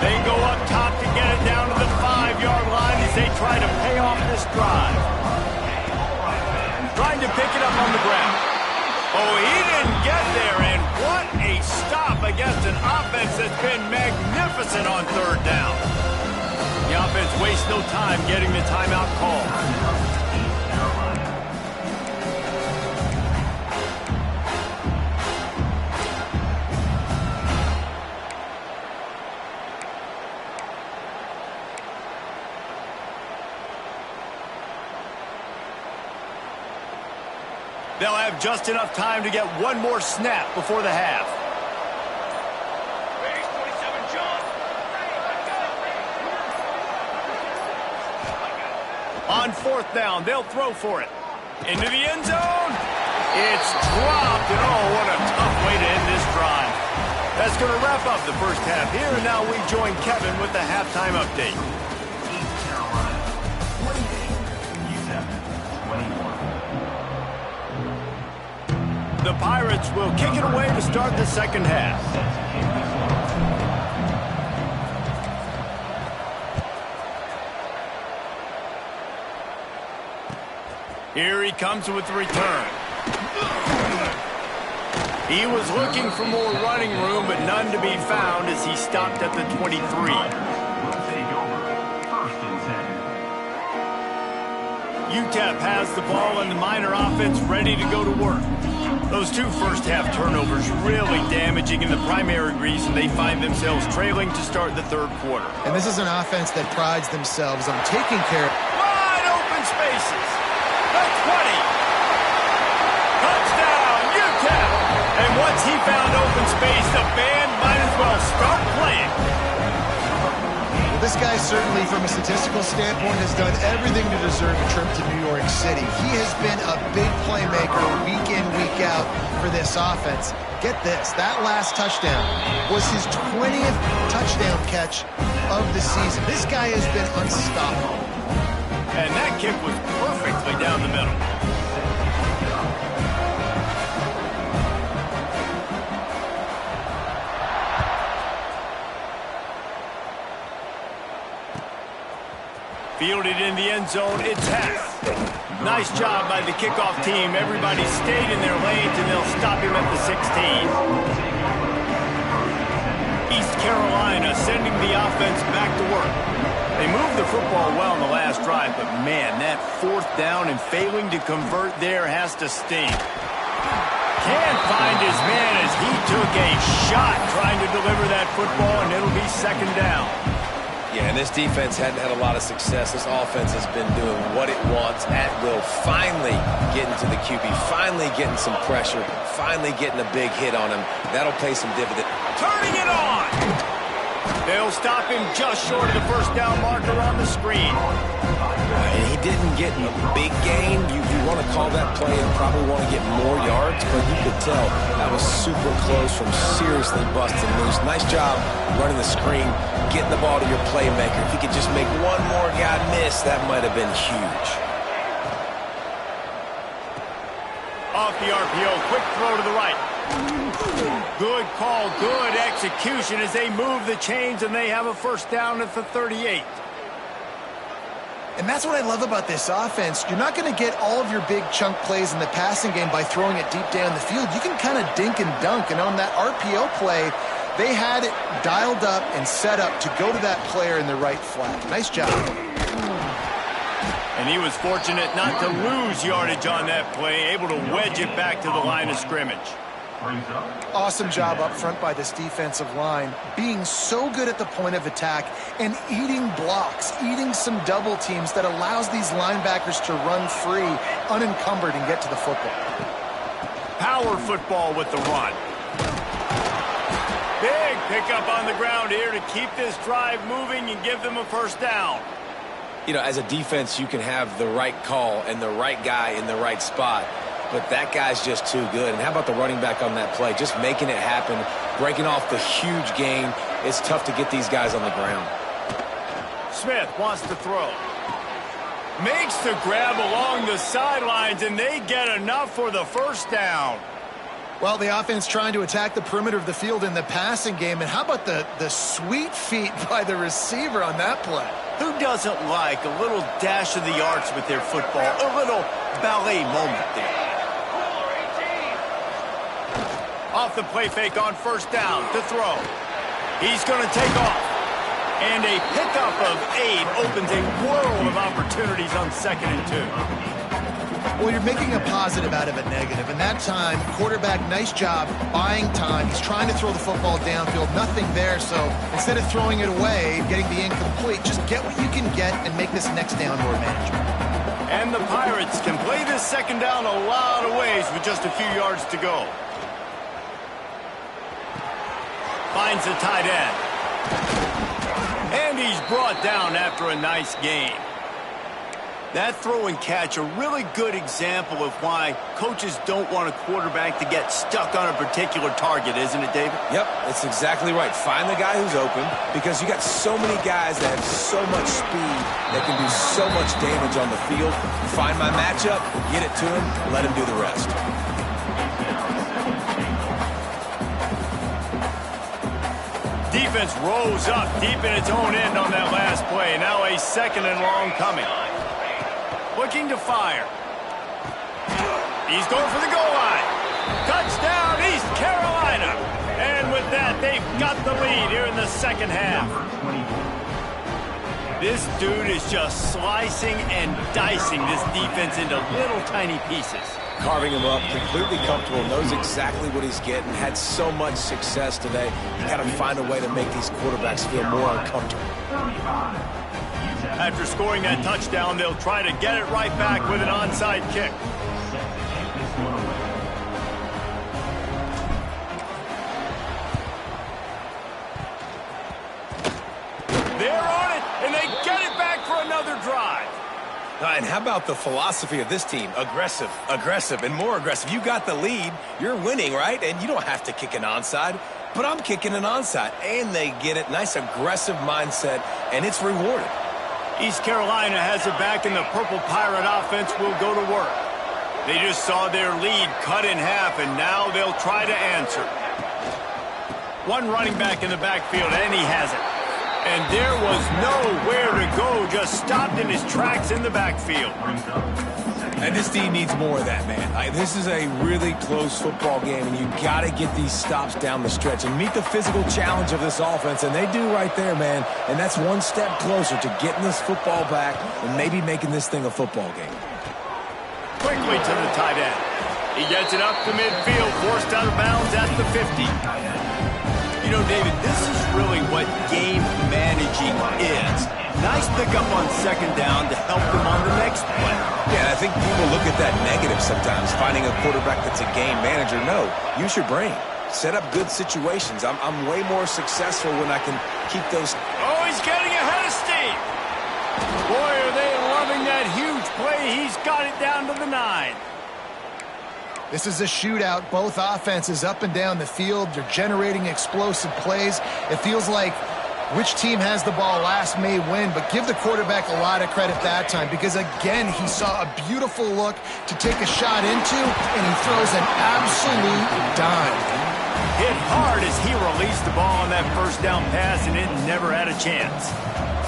They go up top to get it down to the 5-yard line as they try to pay off this drive. Trying to pick it up on the ground. Oh, he didn't get there, and what a stop against an offense that's been magnificent on 3rd down. The offense wastes no time getting the timeout call. They'll have just enough time to get one more snap before the half. On 4th down, they'll throw for it. Into the end zone. It's dropped, and oh, what a tough way to end this drive. That's going to wrap up the first half here, and now we join Kevin with the halftime update. The Pirates will kick it away to start the second half. Here he comes with the return. He was looking for more running room, but none to be found as he stopped at the 23. UTEP has the ball and the Miner offense ready to go to work. Those two first-half turnovers really damaging and the primary reason they find themselves trailing to start the third quarter. And this is an offense that prides themselves on taking care of... Wide open spaces. The 20. Touchdown, UTEP. And once he found open space, the band might as well start playing. Well, this guy certainly, from a statistical standpoint, has done everything to deserve a trip to New York City. He has been a big playmaker week in, week out for this offense. Get this, that last touchdown was his 20th touchdown catch of the season. This guy has been unstoppable. And that kick was perfectly down the middle. Fielded in the end zone, it's half. Nice job by the kickoff team. Everybody stayed in their lanes, and they'll stop him at the 16. East Carolina sending the offense back to work. They moved the football well in the last drive, but man, that fourth down and failing to convert there has to sting. Can't find his man as he took a shot trying to deliver that football, and it'll be second down. Yeah, and this defense hadn't had a lot of success. This offense has been doing what it wants at will. Finally getting to the QB, finally getting some pressure, finally getting a big hit on him. That'll pay some dividends. Turning it on! They'll stop him just short of the first down marker on the screen. And he didn't get a big gain. You want to call that play and probably want to get more yards, but you could tell that was super close from seriously busting loose. Nice job running the screen, getting the ball to your playmaker. If he could just make one more guy miss, that might have been huge. Off the RPO, quick throw to the right. Good call, good execution as they move the chains and they have a first down at the 38. And that's what I love about this offense. You're not going to get all of your big chunk plays in the passing game by throwing it deep down the field. You can kind of dink and dunk, and on that RPO play, they had it dialed up and set up to go to that player in the right flat. Nice job. And he was fortunate not to lose yardage on that play, able to wedge it back to the line of scrimmage. Awesome job up front by this defensive line, being so good at the point of attack and eating blocks, eating some double teams that allows these linebackers to run free, unencumbered, and get to the football. Power football with the run. Big pickup on the ground here to keep this drive moving and give them a first down. You know, as a defense, you can have the right call and the right guy in the right spot, but that guy's just too good. And how about the running back on that play? Just making it happen, breaking off the huge gain. It's tough to get these guys on the ground. Smith wants to throw. Makes the grab along the sidelines, and they get enough for the first down. Well, the offense trying to attack the perimeter of the field in the passing game. And how about the sweet feet by the receiver on that play? Who doesn't like a little dash of the arts with their football? A little ballet moment there. Off the play fake on first down to throw. He's going to take off. And a pickup of 8 opens a world of opportunities on 2nd and 2. Well, you're making a positive out of a negative. And that time, quarterback, nice job buying time. He's trying to throw the football downfield. Nothing there. So instead of throwing it away, getting the incomplete, just get what you can get and make this next down more manageable. And the Pirates can play this second down a lot of ways with just a few yards to go. Finds the tight end. And he's brought down after a nice gain. That throw and catch, a really good example of why coaches don't want a quarterback to get stuck on a particular target, isn't it, David? Yep, that's exactly right. Find the guy who's open, because you got so many guys that have so much speed that can do so much damage on the field. Find my matchup, get it to him, let him do the rest. Defense rolls up deep in its own end on that last play. Now a 2nd and long coming. Looking to fire. He's going for the goal line. Touchdown, East Carolina. And with that, they've got the lead here in the second half. This dude is just slicing and dicing this defense into little tiny pieces. Carving him up, completely comfortable, knows exactly what he's getting, had so much success today. You got to find a way to make these quarterbacks feel more uncomfortable. After scoring that touchdown, they'll try to get it right back with an onside kick. They're on it, and they get it back for another drive. And how about the philosophy of this team? Aggressive, aggressive, and more aggressive. You got the lead, you're winning, right? And you don't have to kick an onside, but I'm kicking an onside. And they get it. Nice aggressive mindset, and it's rewarded. East Carolina has it back, and the Purple Pirate offense will go to work. They just saw their lead cut in half, and now they'll try to answer. One running back in the backfield, and he has it. And there was nowhere to go, just stopped in his tracks in the backfield. And this team needs more of that, man. This is a really close football game, and you got to get these stops down the stretch and meet the physical challenge of this offense, and they do right there, man. And that's one step closer to getting this football back and maybe making this thing a football game. Quickly to the tight end. He gets it up to midfield, forced out of bounds at the 50. You know, David, this is really what game managing is. Nice pickup on second down to help them on the next play. Yeah, I think people look at that negative sometimes, finding a quarterback that's a game manager. No, use your brain. Set up good situations. I'm way more successful when I can keep those. Oh, he's getting ahead of steam. Boy, are they loving that huge play. He's got it down to the 9. This is a shootout. Both offenses up and down the field. They're generating explosive plays. It feels like which team has the ball last may win, but give the quarterback a lot of credit that time because, again, he saw a beautiful look to take a shot into, and he throws an absolute dime. Hit hard as he released the ball on that first down pass, and it never had a chance.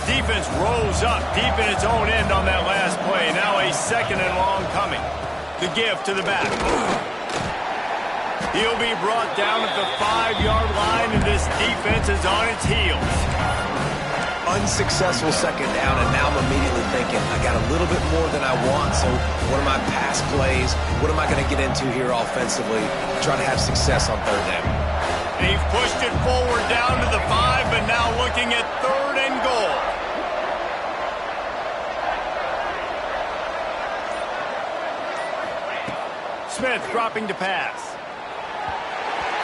Defense rolls up deep in its own end on that last play. Now a second and long coming. The give to the back. He'll be brought down at the 5-yard line, and this defense is on its heels. Unsuccessful second down, and now I'm immediately thinking, I got a little bit more than I want, so what are my pass plays? What am I going to get into here offensively? Try to have success on third down. They've pushed it forward down to the 5, but now looking at third and goal. Smith dropping to pass.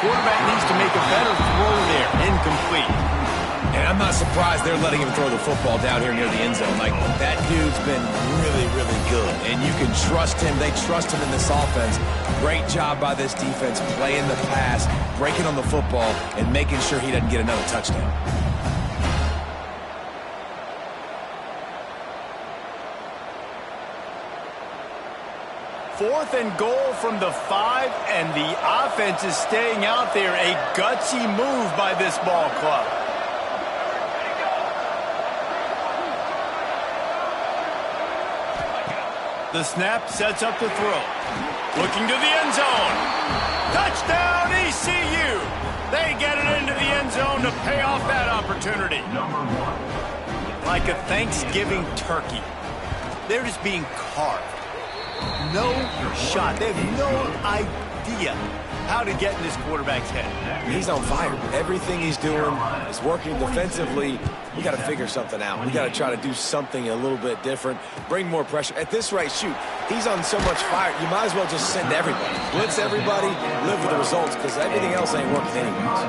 Quarterback needs to make a better throw there. Incomplete. And I'm not surprised they're letting him throw the football down here near the end zone. Like, that dude's been really, really good. And you can trust him. They trust him in this offense. Great job by this defense playing the pass, breaking on the football, and making sure he doesn't get another touchdown. Fourth and goal from the 5, and the offense is staying out there. A gutsy move by this ball club. The snap sets up the throw. Looking to the end zone. Touchdown, ECU. They get it into the end zone to pay off that opportunity. Like a Thanksgiving turkey. They're just being carved. No shot. They have no idea how to get in this quarterback's head. He's on fire. Everything he's doing is working defensively. We got to figure something out. We got to try to do something a little bit different. Bring more pressure. At this rate, shoot, he's on so much fire. You might as well just send everybody. Blitz everybody, live with the results, because everything else ain't working anyways.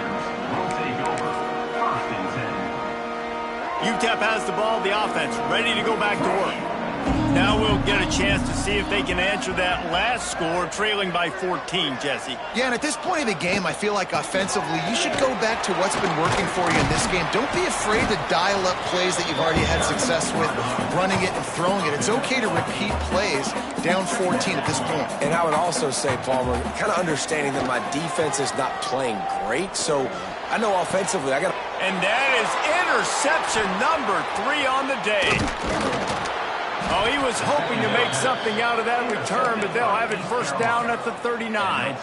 UTEP has the ball, the offense, ready to go back to work. Now we'll get a chance to see if they can answer that last score, trailing by 14, Jesse. Yeah, and at this point of the game, I feel like offensively, you should go back to what's been working for you in this game. Don't be afraid to dial up plays that you've already had success with, running it and throwing it. It's okay to repeat plays down 14 at this point. And I would also say, Palmer, kind of understanding that my defense is not playing great, so I know offensively I got to... And that is interception number 3 on the day. Oh, he was hoping to make something out of that return, but they'll have it first down at the 39.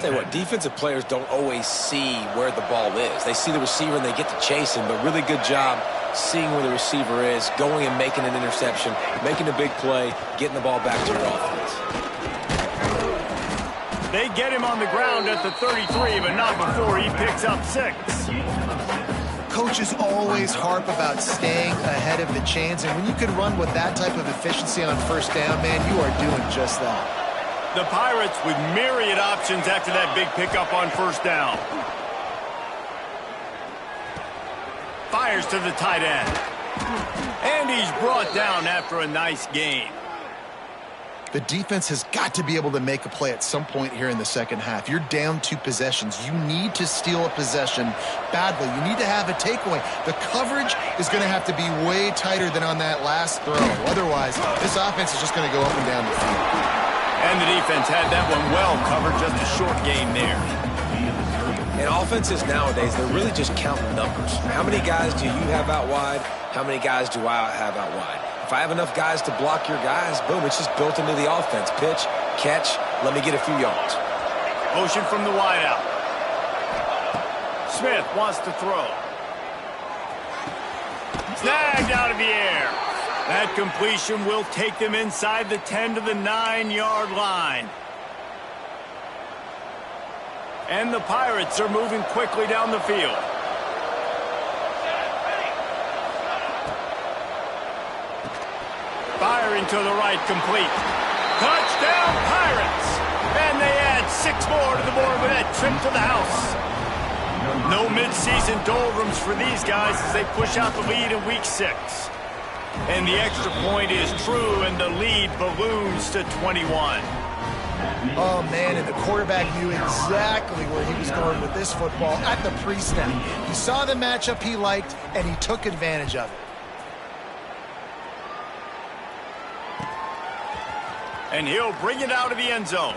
Tell you what, defensive players don't always see where the ball is. They see the receiver and they get to chase him, but really good job seeing where the receiver is, going and making an interception, making a big play, getting the ball back to your offense. They get him on the ground at the 33, but not before he picks up 6. Coaches always harp about staying ahead of the chains, and when you can run with that type of efficiency on first down, man, you are doing just that. The Pirates with myriad options after that big pickup on first down. Fires to the tight end. And he's brought down after a nice gain. The defense has got to be able to make a play at some point here in the second half. You're down 2 possessions. You need to steal a possession badly. You need to have a takeaway. The coverage is going to have to be way tighter than on that last throw. Otherwise, this offense is just going to go up and down the field. And the defense had that one well covered, just a short game there. And offenses nowadays, they're really just counting numbers. How many guys do you have out wide? How many guys do I have out wide? If I have enough guys to block your guys, boom, it's just built into the offense. Pitch, catch, let me get a few yards. Motion from the wide out. Smith wants to throw. Snagged out of the air. That completion will take them inside the 10 to the 9-yard line. And the Pirates are moving quickly down the field. Firing to the right, complete. Touchdown, Pirates! And they add 6 more to the board with that trip to the house. No midseason doldrums for these guys as they push out the lead in week 6. And the extra point is true, and the lead balloons to 21. Oh, man, and the quarterback knew exactly where he was going with this football at the pre-snap. He saw the matchup he liked, and he took advantage of it. And he'll bring it out of the end zone.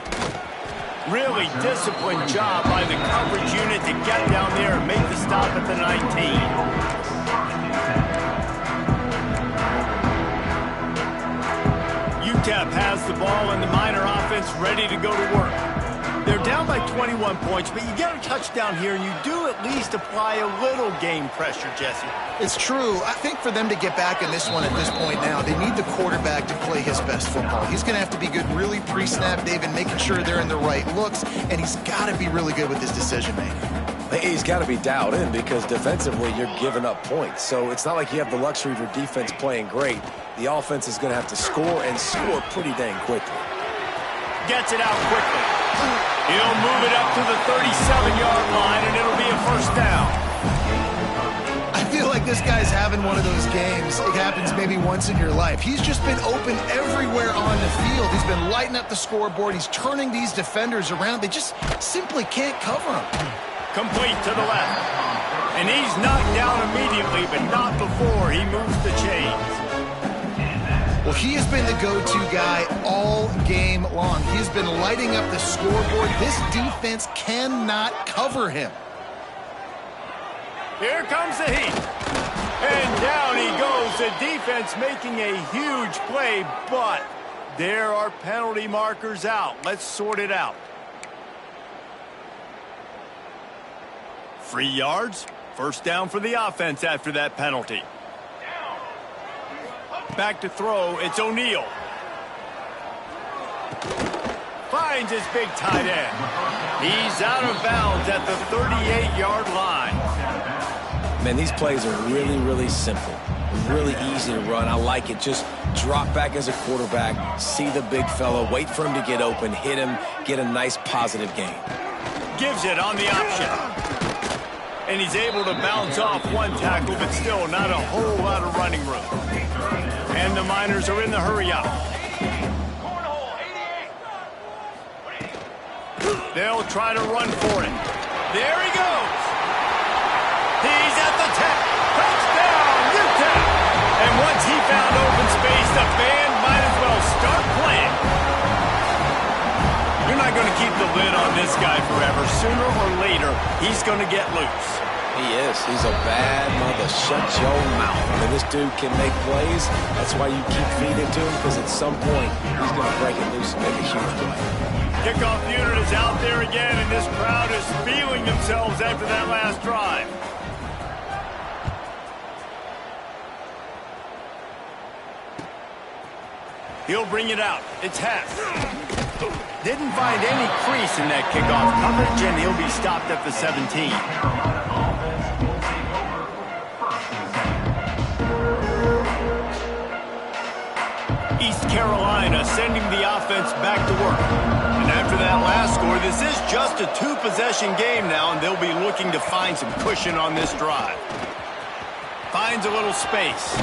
Really disciplined job by the coverage unit to get down there and make the stop at the 19. UTEP has the ball and the Miner offense ready to go to work. They're down by 21 points, but you get a touchdown here, and you do at least apply a little game pressure, Jesse. It's true. I think for them to get back in this one at this point now, they need the quarterback to play his best football. He's going to have to be good really pre-snap, David, making sure they're in the right looks, and he's got to be really good with his decision-making. He's got to be dialed in because defensively you're giving up points. So it's not like you have the luxury of your defense playing great. The offense is going to have to score and score pretty dang quickly. Gets it out quickly. He'll move it up to the 37-yard line, and it'll be a first down. I feel like this guy's having one of those games. It happens maybe once in your life. He's just been open everywhere on the field. He's been lighting up the scoreboard. He's turning these defenders around. They just simply can't cover him. Complete to the left. And he's knocked down immediately, but not before he moves the chains. Well, he has been the go-to guy all game long. He's been lighting up the scoreboard. This defense cannot cover him. Here comes the heat. And down he goes. The defense making a huge play, but there are penalty markers out. Let's sort it out. 3 yards. First down for the offense after that penalty. Back to throw. It's O'Neal. Finds his big tight end. He's out of bounds at the 38-yard line. Man, these plays are really, really simple. Really easy to run. I like it. Just drop back as a quarterback, see the big fella, wait for him to get open, hit him, get a nice positive gain. Gives it on the option. And he's able to bounce off one tackle, but still not a whole lot of running room. And the Miners are in the hurry up. They'll try to run for it. There he goes. He's at the 10. Touchdown, UTEP. And once he found open space, the band might as well start playing. You're not going to keep the lid on this guy forever. Sooner or later, he's going to get loose. He is. He's a bad mother. Shut your mouth. I mean, this dude can make plays. That's why you keep feeding to him, because at some point he's going to break it loose and make a huge play. Kickoff unit is out there again, and this crowd is feeling themselves after that last drive. He'll bring it out. It's Hess. Didn't find any crease in that kickoff coverage, and he'll be stopped at the 17. East Carolina sending the offense back to work. And after that last score, this is just a two-possession game now, and they'll be looking to find some cushion on this drive. Finds a little space.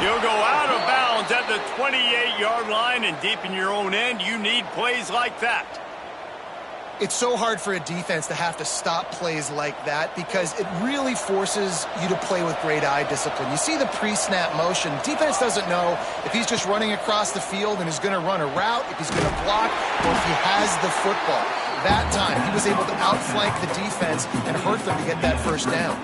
He'll go out of bounds at the 28-yard line, and deep in your own end, you need plays like that. It's so hard for a defense to have to stop plays like that because it really forces you to play with great eye discipline. You see the pre-snap motion. Defense doesn't know if he's just running across the field and is going to run a route, if he's going to block, or if he has the football. That time, he was able to outflank the defense and hurt them to get that first down.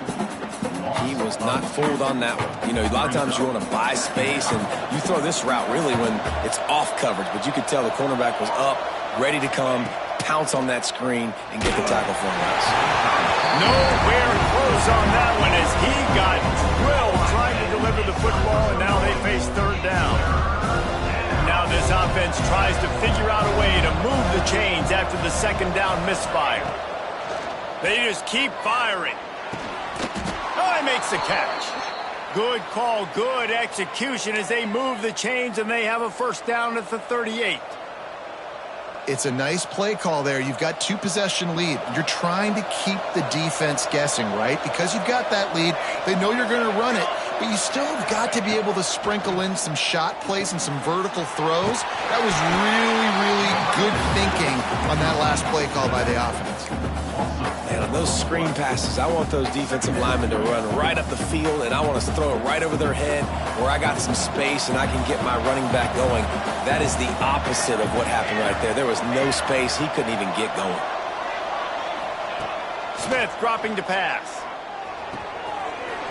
He was not fooled on that one. You know, a lot of times you want to buy space, and you throw this route really when it's off coverage, but you could tell the cornerback was up, ready to come, pounce on that screen, and get the tackle for him. Nowhere close on that one as he got drilled trying to deliver the football, and now they face third down. Now this offense tries to figure out a way to move the chains after the second down misfire. They just keep firing. Oh, he makes the catch. Good call, good execution as they move the chains, and they have a first down at the 38. It's a nice play call there. You've got two-possession lead. You're trying to keep the defense guessing, right? Because you've got that lead. They know you're going to run it, but you still have got to be able to sprinkle in some shot plays and some vertical throws. That was really, really good thinking on that last play call by the offense. And on those screen passes, I want those defensive linemen to run right up the field, and I want to throw it right over their head where I got some space and I can get my running back going. That is the opposite of what happened right there. There was no space. He couldn't even get going. Smith dropping to pass.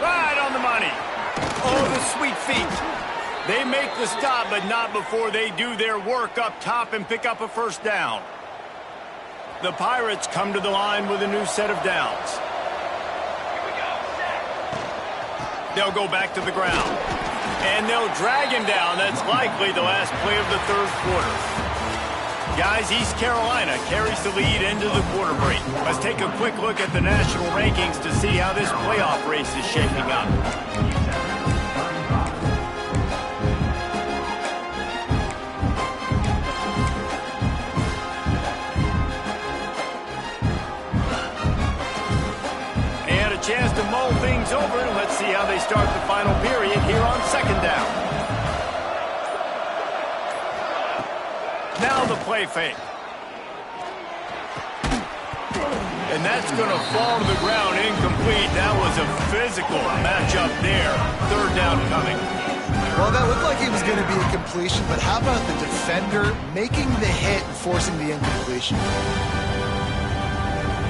Right on the money. Oh, the sweet feet. They make the stop, but not before they do their work up top and pick up a first down. The Pirates come to the line with a new set of downs. They'll go back to the ground. And they'll drag him down. That's likely the last play of the third quarter. Guys, East Carolina carries the lead into the quarter break. Let's take a quick look at the national rankings to see how this playoff race is shaping up. Chance to mull things over, and let's see how they start the final period here on second down. Now the play fake. And that's going to fall to the ground incomplete. That was a physical matchup there. Third down coming. Well, that looked like it was going to be a completion, but how about the defender making the hit and forcing the incompletion?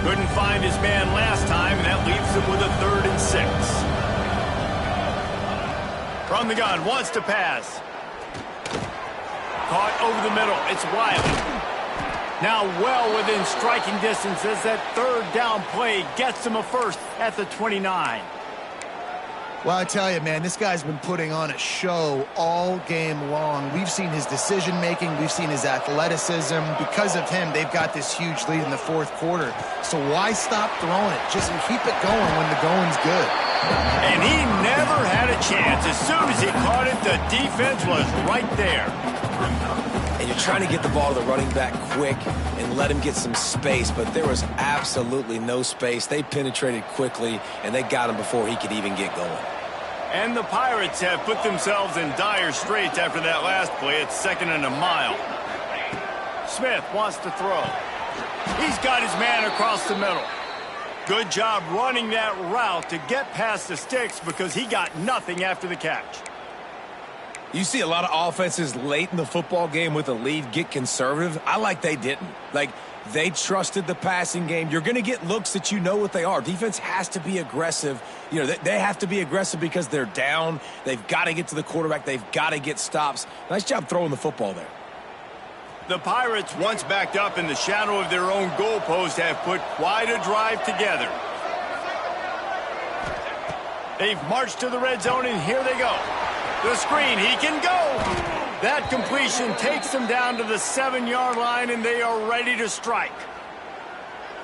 Couldn't find his man last time, and that leaves him with a 3rd and 6. From the gun, wants to pass. Caught over the middle. It's Wiley. Now well within striking distance as that third down play gets him a first at the 29. Well, I tell you, man, this guy's been putting on a show all game long. We've seen his decision-making. We've seen his athleticism. Because of him, they've got this huge lead in the fourth quarter. So why stop throwing it? Just keep it going when the going's good. And he never had a chance. As soon as he caught it, the defense was right there. And you're trying to get the ball to the running back quick and let him get some space, but there was absolutely no space. They penetrated quickly, and they got him before he could even get going. And the Pirates have put themselves in dire straits after that last play. It's 2nd and a mile. Smith wants to throw. He's got his man across the middle. Good job running that route to get past the sticks because he got nothing after the catch. You see a lot of offenses late in the football game with a lead get conservative. I like they didn't. Like, they trusted the passing game. You're going to get looks that you know what they are. Defense has to be aggressive. You know, they have to be aggressive because they're down. They've got to get to the quarterback. They've got to get stops. Nice job throwing the football there. The Pirates, once backed up in the shadow of their own goalpost, have put quite a drive together. They've marched to the red zone, and here they go. The screen, he can go. That completion takes them down to the 7-yard line, and they are ready to strike.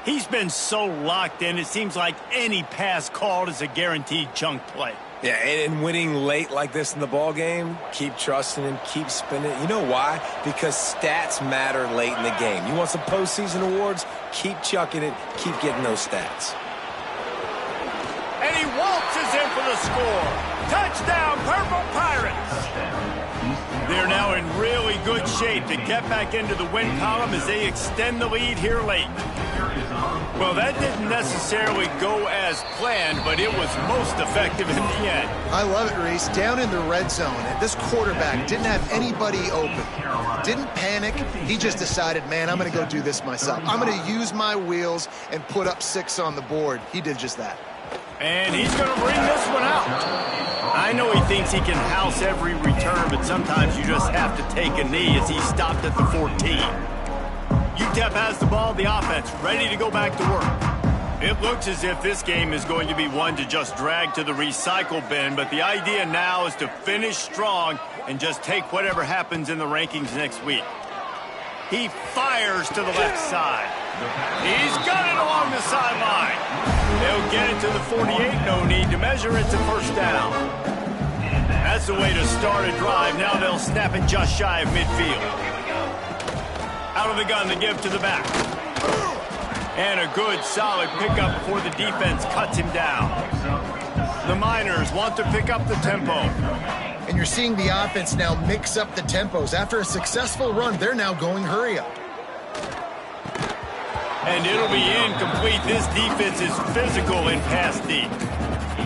He's been so locked in, it seems like any pass called is a guaranteed chunk play. Yeah, and winning late like this in the ball game, keep trusting and keep spinning. You know why? Because stats matter late in the game. You want some postseason awards? Keep chucking it. Keep getting those stats. And he waltzes in for the score. Touchdown, Purple Pirates. They're now in really good shape to get back into the win column as they extend the lead here late. Well, that didn't necessarily go as planned, but it was most effective in the end. I love it, Reese. Down in the red zone, and this quarterback didn't have anybody open. Didn't panic. He just decided, man, I'm going to go do this myself. I'm going to use my wheels and put up 6 on the board. He did just that. And he's going to bring this one out. I know he thinks he can house every return, but sometimes you just have to take a knee as he stopped at the 14. UTEP has the ball, the offense, ready to go back to work. It looks as if this game is going to be one to just drag to the recycle bin, but the idea now is to finish strong and just take whatever happens in the rankings next week. He fires to the left side. He's got it along the sideline. They'll get it to the 48. No need to measure. It's a first down. That's the way to start a drive. Now they'll snap it just shy of midfield. Out of the gun, the give to the back. And a good, solid pickup before the defense cuts him down. The Miners want to pick up the tempo. And you're seeing the offense now mix up the tempos. After a successful run, they're now going hurry up. And it'll be incomplete. This defense is physical in pass deep.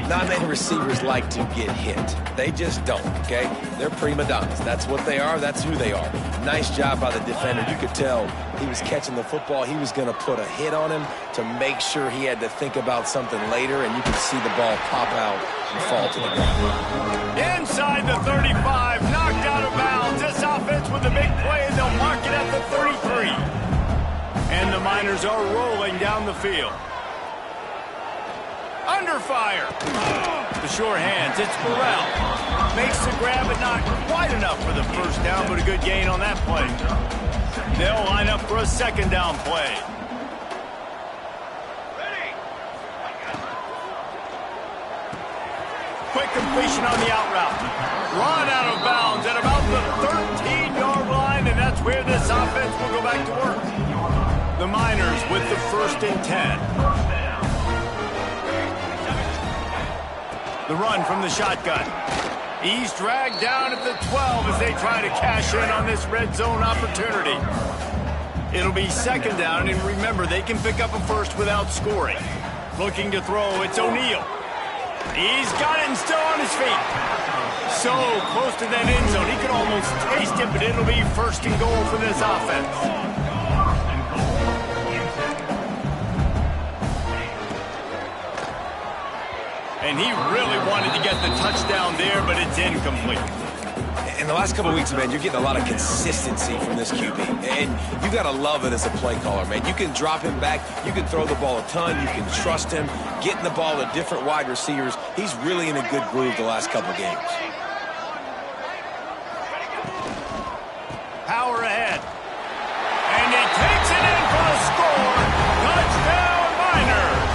Non-man receivers like to get hit. They just don't, okay? They're prima donnas. That's what they are. That's who they are. Nice job by the defender. You could tell he was catching the football. He was going to put a hit on him to make sure he had to think about something later, and you could see the ball pop out and fall to the ground. Inside the 35, knocked out of bounds. This offense with a big play, and they'll mark it at the 33. And the Miners are rolling down the field. Under fire. The sure hands. It's Burrell. Makes the grab, but not quite enough for the first down, but a good gain on that play. They'll line up for a second down play. Quick completion on the out route. Run out of bounds at about the 13-yard line, and that's where this offense will go back to work. The Miners with the 1st and 10. The run from the shotgun. He's dragged down at the 12 as they try to cash in on this red zone opportunity. It'll be second down, and remember, they can pick up a first without scoring. Looking to throw, it's O'Neal. He's got it and still on his feet. So close to that end zone, he could almost taste it, but it'll be 1st and goal for this offense. And he really wanted to get the touchdown there, but it's incomplete. In the last couple of weeks, man, you're getting a lot of consistency from this QB. And you got to love it as a play caller, man. You can drop him back. You can throw the ball a ton. You can trust him. Getting the ball to different wide receivers. He's really in a good groove the last couple of games. Power ahead. And he takes it in for the score. Touchdown, Miners.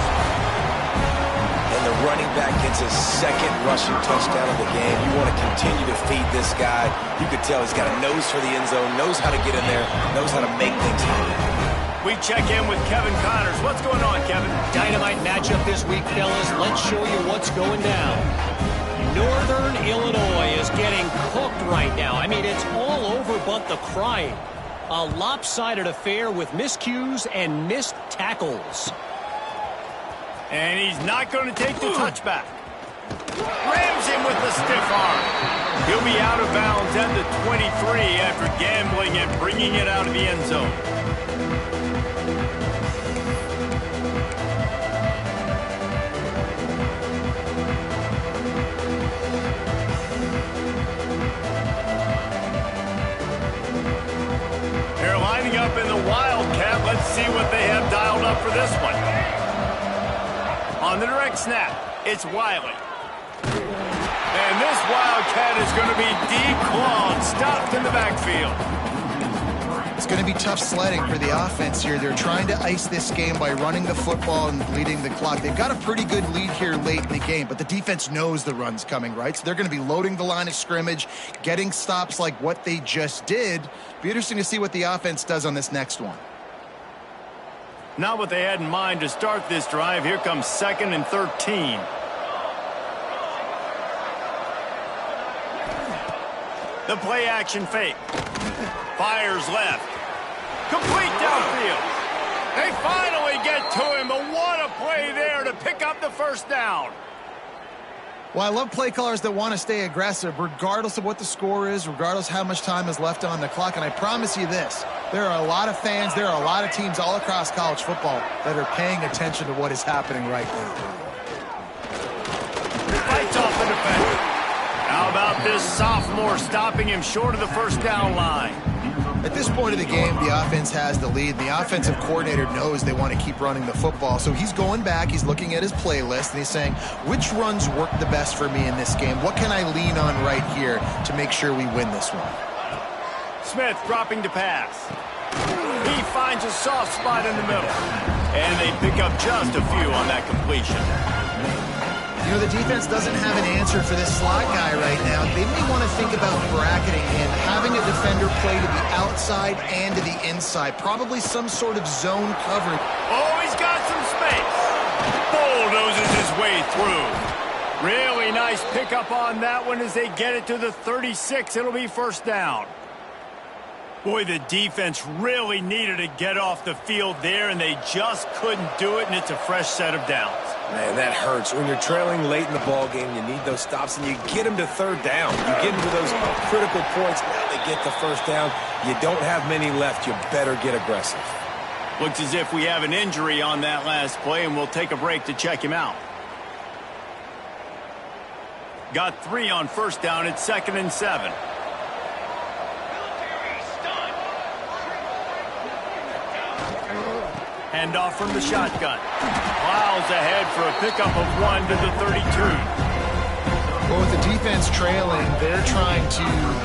And the running back gets his 2nd rushing touchdown of the game. You want to continue to feed this guy. You could tell he's got a nose for the end zone, knows how to get in there, knows how to make things happen. We check in with Kevin Connors. What's going on, Kevin? Dynamite matchup this week, fellas. Let's show you what's going down. Northern Illinois is getting cooked right now. I mean, it's all over but the crying. A lopsided affair with miscues and missed tackles. And he's not going to take the touchback. Rams him with the stiff arm. He'll be out of bounds at the 23 after gambling and bringing it out of the end zone. They're lining up in the Wildcat. Let's see what they have dialed up for this one. On the direct snap, it's Wiley. And this Wildcat is going to be declawed, stopped in the backfield. It's going to be tough sledding for the offense here. They're trying to ice this game by running the football and bleeding the clock. They've got a pretty good lead here late in the game, but the defense knows the run's coming, right? So they're going to be loading the line of scrimmage, getting stops like what they just did. Be interesting to see what the offense does on this next one. Not what they had in mind to start this drive. Here comes 2nd and 13. The play action fake. Fires left. Complete downfield. They finally get to him, but what a play there to pick up the first down. Well, I love play callers that want to stay aggressive, regardless of what the score is, regardless how much time is left on the clock. And I promise you this, there are a lot of fans, there are a lot of teams all across college football that are paying attention to what is happening right now. Fights off the defender. How about this sophomore stopping him short of the first down line? At this point of the game, the offense has the lead. The offensive coordinator knows they want to keep running the football. So he's going back, he's looking at his playlist, and he's saying, which runs work the best for me in this game? What can I lean on right here to make sure we win this one? Smith dropping to pass. He finds a soft spot in the middle. And they pick up just a few on that completion. You know, the defense doesn't have an answer for this slot guy right now. They may want to think about bracketing him, having a defender play to the outside and to the inside. Probably some sort of zone coverage. Oh, he's got some space. Bulldozes his way through. Really nice pickup on that one as they get it to the 36. It'll be first down. Boy, the defense really needed to get off the field there, and they just couldn't do it, and it's a fresh set of downs. Man, that hurts. When you're trailing late in the ball game, you need those stops, and you get them to third down. You get them to those critical points. Now they get the first down. You don't have many left. You better get aggressive. Looks as if we have an injury on that last play, and we'll take a break to check him out. Got 3 on first down. It's 2nd and 7. Handoff from the shotgun. Plows ahead for a pickup of 1 to the 32. Well, with the defense trailing, they're trying to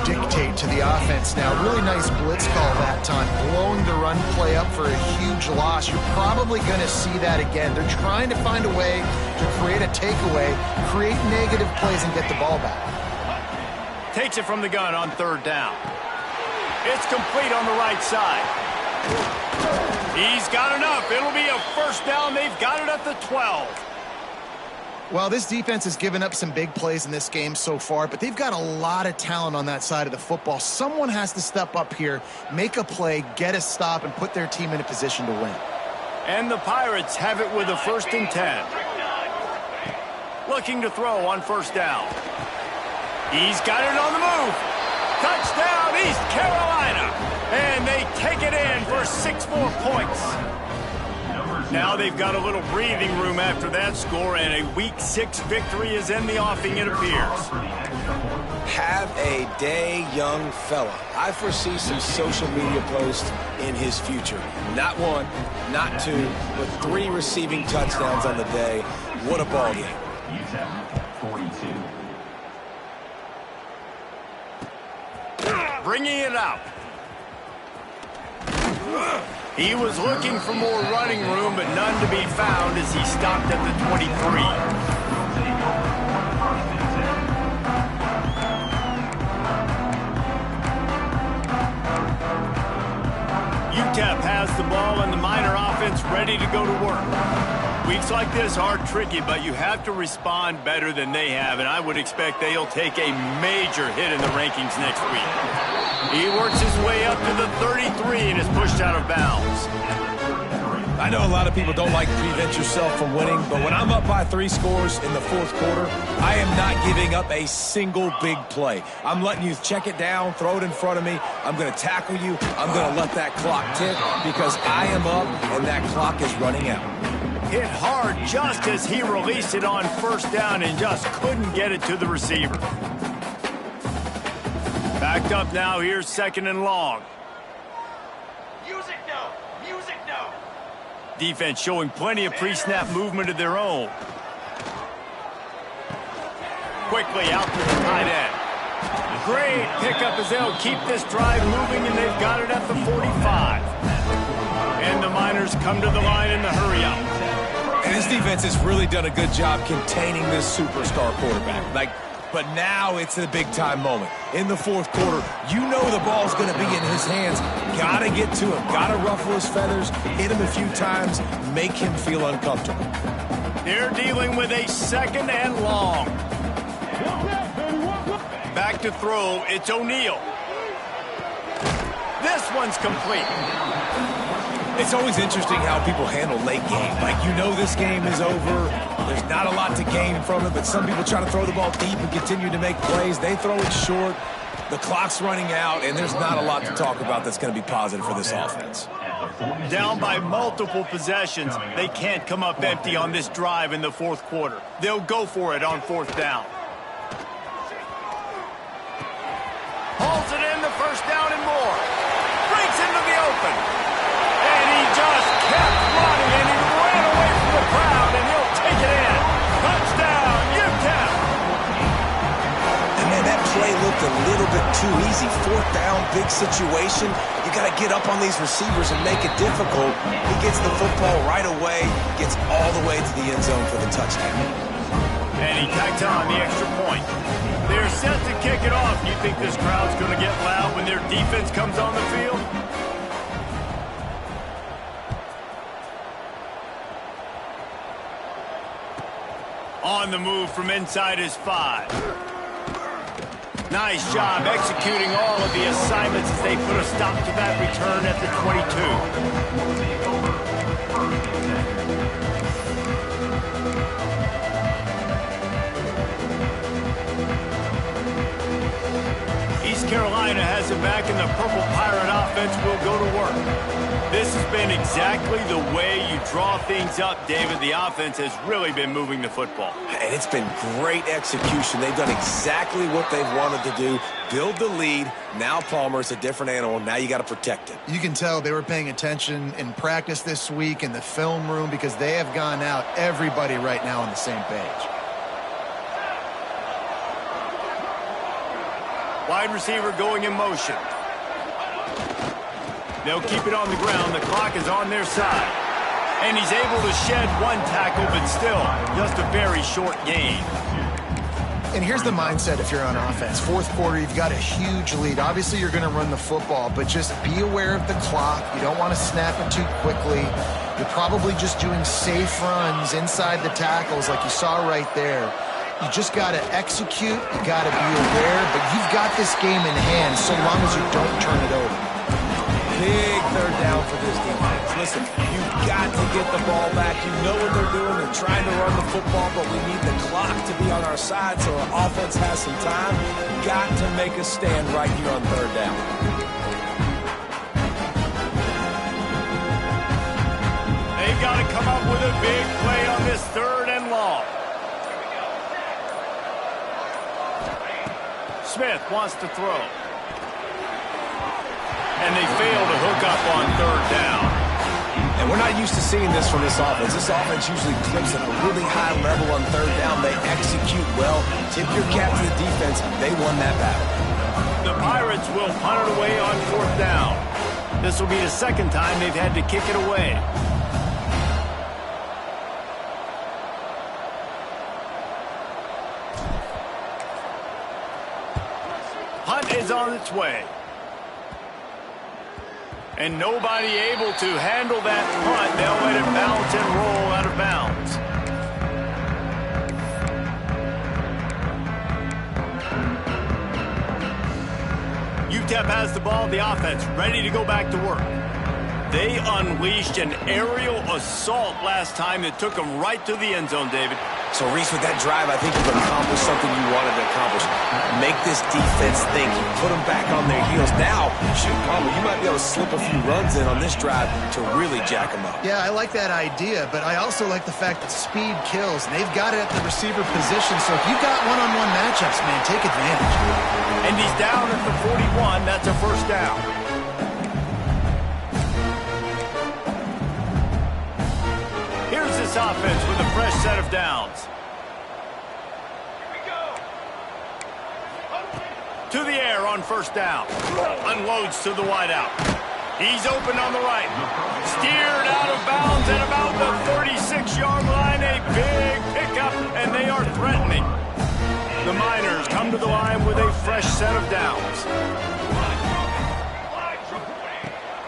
dictate to the offense now. Really nice blitz call that time, blowing the run play up for a huge loss. You're probably going to see that again. They're trying to find a way to create a takeaway, create negative plays, and get the ball back. Takes it from the gun on 3rd down. It's complete on the right side. He's got enough. It'll be a first down. They've got it at the 12. Well, this defense has given up some big plays in this game so far, but they've got a lot of talent on that side of the football. Someone has to step up here, make a play, get a stop, and put their team in a position to win. And the Pirates have it with a 1st and 10. Looking to throw on first down. He's got it on the move. Touchdown, East Carolina. And they take it in for 6 more points. Now they've got a little breathing room after that score, and a Week 6 victory is in the offing, it appears. Have a day, young fella. I foresee some social media posts in his future. Not 1, not 2, but 3 receiving touchdowns on the day. What a ball game. UTEP 42. Bringing it out. He was looking for more running room, but none to be found as he stopped at the 23. UTEP has the ball and the Miner offense ready to go to work. Weeks like this are tricky, but you have to respond better than they have, and I would expect they'll take a major hit in the rankings next week. He works his way up to the 33 and is pushed out of bounds. I know a lot of people don't like to prevent yourself from winning, but when I'm up by 3 scores in the fourth quarter, I am not giving up a single big play. I'm letting you check it down, throw it in front of me. I'm going to tackle you. I'm going to let that clock tick because I am up and that clock is running out. Hit hard just as he released it on first down and just couldn't get it to the receiver. Backed up now, here's 2nd and long. Music no! Music no! Defense showing plenty of pre-snap movement of their own. Quickly out to the tight end. Great pickup as they'll keep this drive moving, and they've got it at the 45. And the Miners come to the line in the hurry-up. And this defense has really done a good job containing this superstar quarterback. But now it's a big-time moment. In the fourth quarter, you know the ball's going to be in his hands. Got to get to him. Got to ruffle his feathers, hit him a few times, make him feel uncomfortable. They're dealing with a 2nd and long. Back to throw, it's O'Neal. This one's complete. It's always interesting how people handle late game. Like, you know this game is over. There's not a lot to gain from it, but some people try to throw the ball deep and continue to make plays. They throw it short. The clock's running out, and there's not a lot to talk about that's going to be positive for this offense. Down by multiple possessions, they can't come up empty on this drive in the fourth quarter. They'll go for it on 4th down. Hauls it in, the 1st down and more. Breaks into the open. And he just kept running, and he ran away from the crowd, and he'll take it in. Touchdown, UTEP. And man, that play looked a little bit too easy. 4th down, big situation. You got to get up on these receivers and make it difficult. He gets the football right away, gets all the way to the end zone for the touchdown. And he tacked on the extra point. They're set to kick it off. You think this crowd's going to get loud when their defense comes on the field? On the move from inside his 5. Nice job executing all of the assignments as they put a stop to that return at the 22. East Carolina has it back, and the Purple Pirate offense will go to work. This has been exactly the way you draw things up, David. The offense has really been moving the football. And it's been great execution. They've done exactly what they've wanted to do. Build the lead. Now Palmer's a different animal. Now you got to protect it. You can tell they were paying attention in practice this week in the film room because they have gone out, everybody right now on the same page. Wide receiver going in motion. They'll keep it on the ground. The clock is on their side. And he's able to shed 1 tackle, but still just a very short gain. And here's the mindset if you're on offense. Fourth quarter, you've got a huge lead. Obviously, you're going to run the football, but just be aware of the clock. You don't want to snap it too quickly. You're probably just doing safe runs inside the tackles like you saw right there. You just got to execute. You got to be aware, but you've got this game in hand so long as you don't turn it over. Big 3rd down for this defense. Listen, you've got to get the ball back. You know what they're doing. They're trying to run the football, but we need the clock to be on our side so our offense has some time. Got to make a stand right here on 3rd down. They got to come up with a big play on this 3rd and long. Smith wants to throw. And they fail to hook up on 3rd down. And we're not used to seeing this from this offense. This offense usually clicks at a really high level on 3rd down. They execute well. Tip your cap to the defense. They won that battle. The Pirates will punt it away on 4th down. This will be the 2nd time they've had to kick it away. Punt is on its way. And nobody able to handle that punt. They'll let it bounce and roll out of bounds. UTEP has the ball, the offense ready to go back to work. They unleashed an aerial assault last time that took them right to the end zone, David. So, Reese, with that drive, I think you've accomplished something you wanted to accomplish. Make this defense think. You put them back on their heels. Now, shoot, probably you might be able to slip a few runs in on this drive to really jack them up. Yeah, I like that idea, but I also like the fact that speed kills. And they've got it at the receiver position, so if you've got one-on-one matchups, man, take advantage. And he's down at the 41. That's a first down. Here's this offense with a fresh set of downs. To the air on first down. Unloads to the wideout. He's open on the right. Steered out of bounds at about the 36-yard line. A big pickup, and they are threatening. The Miners come to the line with a fresh set of downs.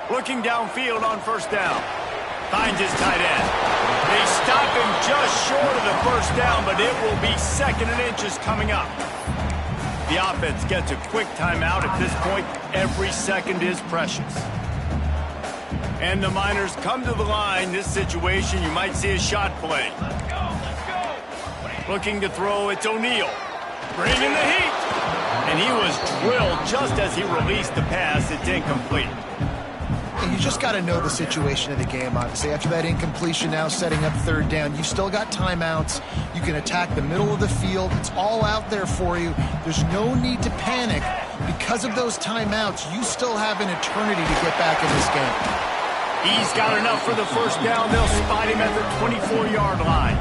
Looking downfield on first down. Finds his tight end. They stop him just short of the first down, but it will be 2nd and inches coming up. The offense gets a quick timeout. At this point, every second is precious. And the Miners come to the line. This situation, you might see a shot play. Looking to throw, it's O'Neal. Bringing the heat. And he was drilled just as he released the pass. It's incomplete. And you just got to know the situation of the game, obviously. After that incompletion now setting up 3rd down, you've still got timeouts. You can attack the middle of the field. It's all out there for you. There's no need to panic. Because of those timeouts, you still have an eternity to get back in this game. He's got enough for the first down. They'll spot him at the 24-yard line.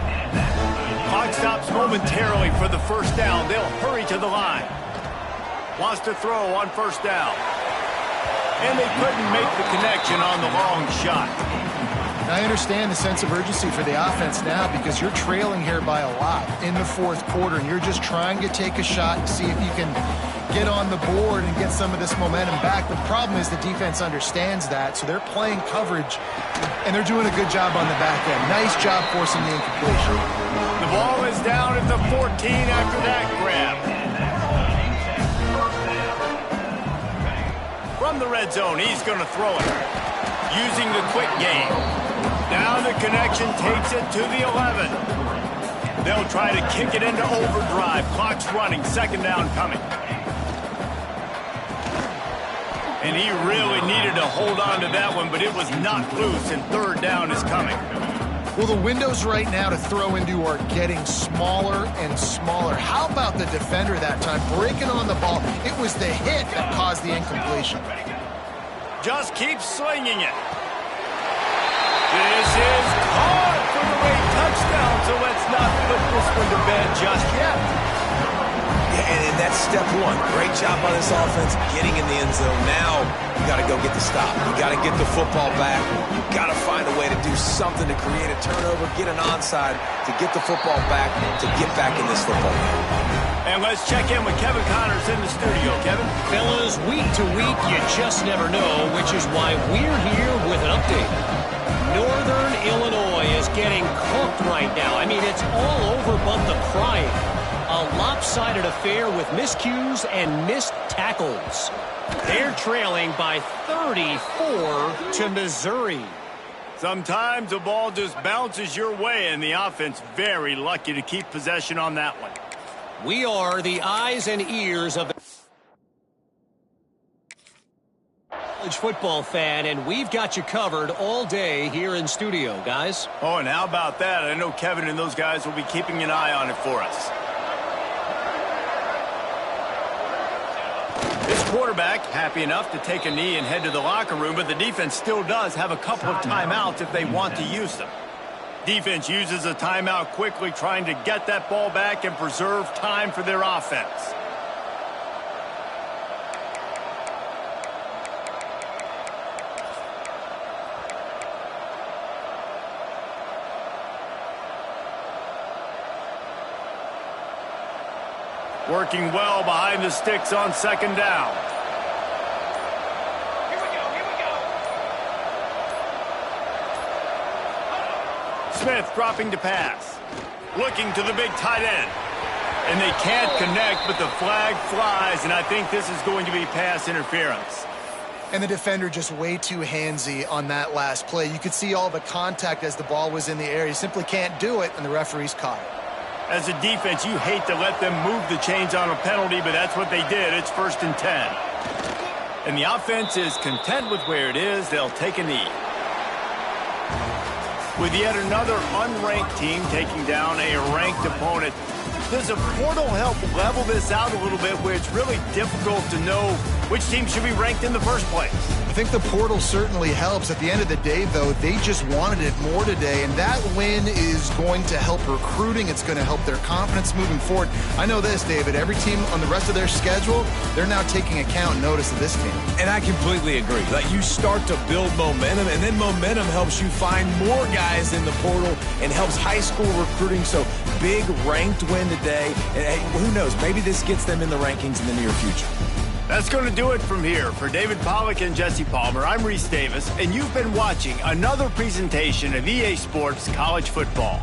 Clock stops momentarily for the first down. They'll hurry to the line. Wants to throw on first down. And they couldn't make the connection on the long shot. I understand the sense of urgency for the offense now because you're trailing here by a lot in the 4th quarter, and you're just trying to take a shot and see if you can get on the board and get some of this momentum back. The problem is the defense understands that, so they're playing coverage, and they're doing a good job on the back end. Nice job forcing the incompletion. The ball is down at the 14 after that grab. From the red zone, he's going to throw it. Using the quick game. Now the connection takes it to the 11. They'll try to kick it into overdrive. Clock's running. 2nd down coming. And he really needed to hold on to that one, but it was knocked loose, and 3rd down is coming. Well, the windows right now to throw into are getting smaller and smaller. How about the defender that time breaking on the ball? It was the hit that caused the incompletion. Just keep slinging it. This is caught for the late touchdown, so let's not put this one to bed just yet. Yeah, and that's step 1. Great job by this offense getting in the end zone. Now you got to go get the stop. You got to get the football back. You got to find a way to do something to create a turnover, get an onside, to get the football back, to get back in this football game. And let's check in with Kevin Connors in the studio. Kevin? Fellas, week to week, you just never know, which is why we're here with an update. Northern Illinois is getting cooked right now. I mean, it's all over but the crying. A lopsided affair with miscues and missed tackles. They're trailing by 34 to Missouri. Sometimes the ball just bounces your way, and the offense very lucky to keep possession on that one. We are the eyes and ears of the college football fan, and we've got you covered all day here in studio, guys. Oh, and how about that? I know Kevin and those guys will be keeping an eye on it for us. This quarterback happy enough to take a knee and head to the locker room, but the defense still does have a couple of timeouts if they want to use them. Defense uses a timeout quickly, trying to get that ball back and preserve time for their offense. Working well behind the sticks on 2nd down. Here we go. Smith dropping to pass. Looking to the big tight end. And they can't connect, but the flag flies, and I think this is going to be pass interference. And the defender just way too handsy on that last play. You could see all the contact as the ball was in the air. You simply can't do it, and the referee's caught it. As a defense, you hate to let them move the chains on a penalty, but that's what they did. It's 1st and 10. And the offense is content with where it is. They'll take a knee. With yet another unranked team taking down a ranked opponent, does a portal help level this out a little bit where it's really difficult to know which team should be ranked in the first place? I think the portal certainly helps. At the end of the day, though, they just wanted it more today, and that win is going to help recruiting. It's going to help their confidence moving forward. I know this, David, every team on the rest of their schedule, they're now taking account and notice of this team. And I completely agree. Like, you start to build momentum, and then momentum helps you find more guys in the portal and helps high school recruiting. So big ranked win today. And hey, who knows, maybe this gets them in the rankings in the near future. That's going to do it from here. For David Pollack and Jesse Palmer, I'm Reese Davis, and you've been watching another presentation of EA Sports College Football.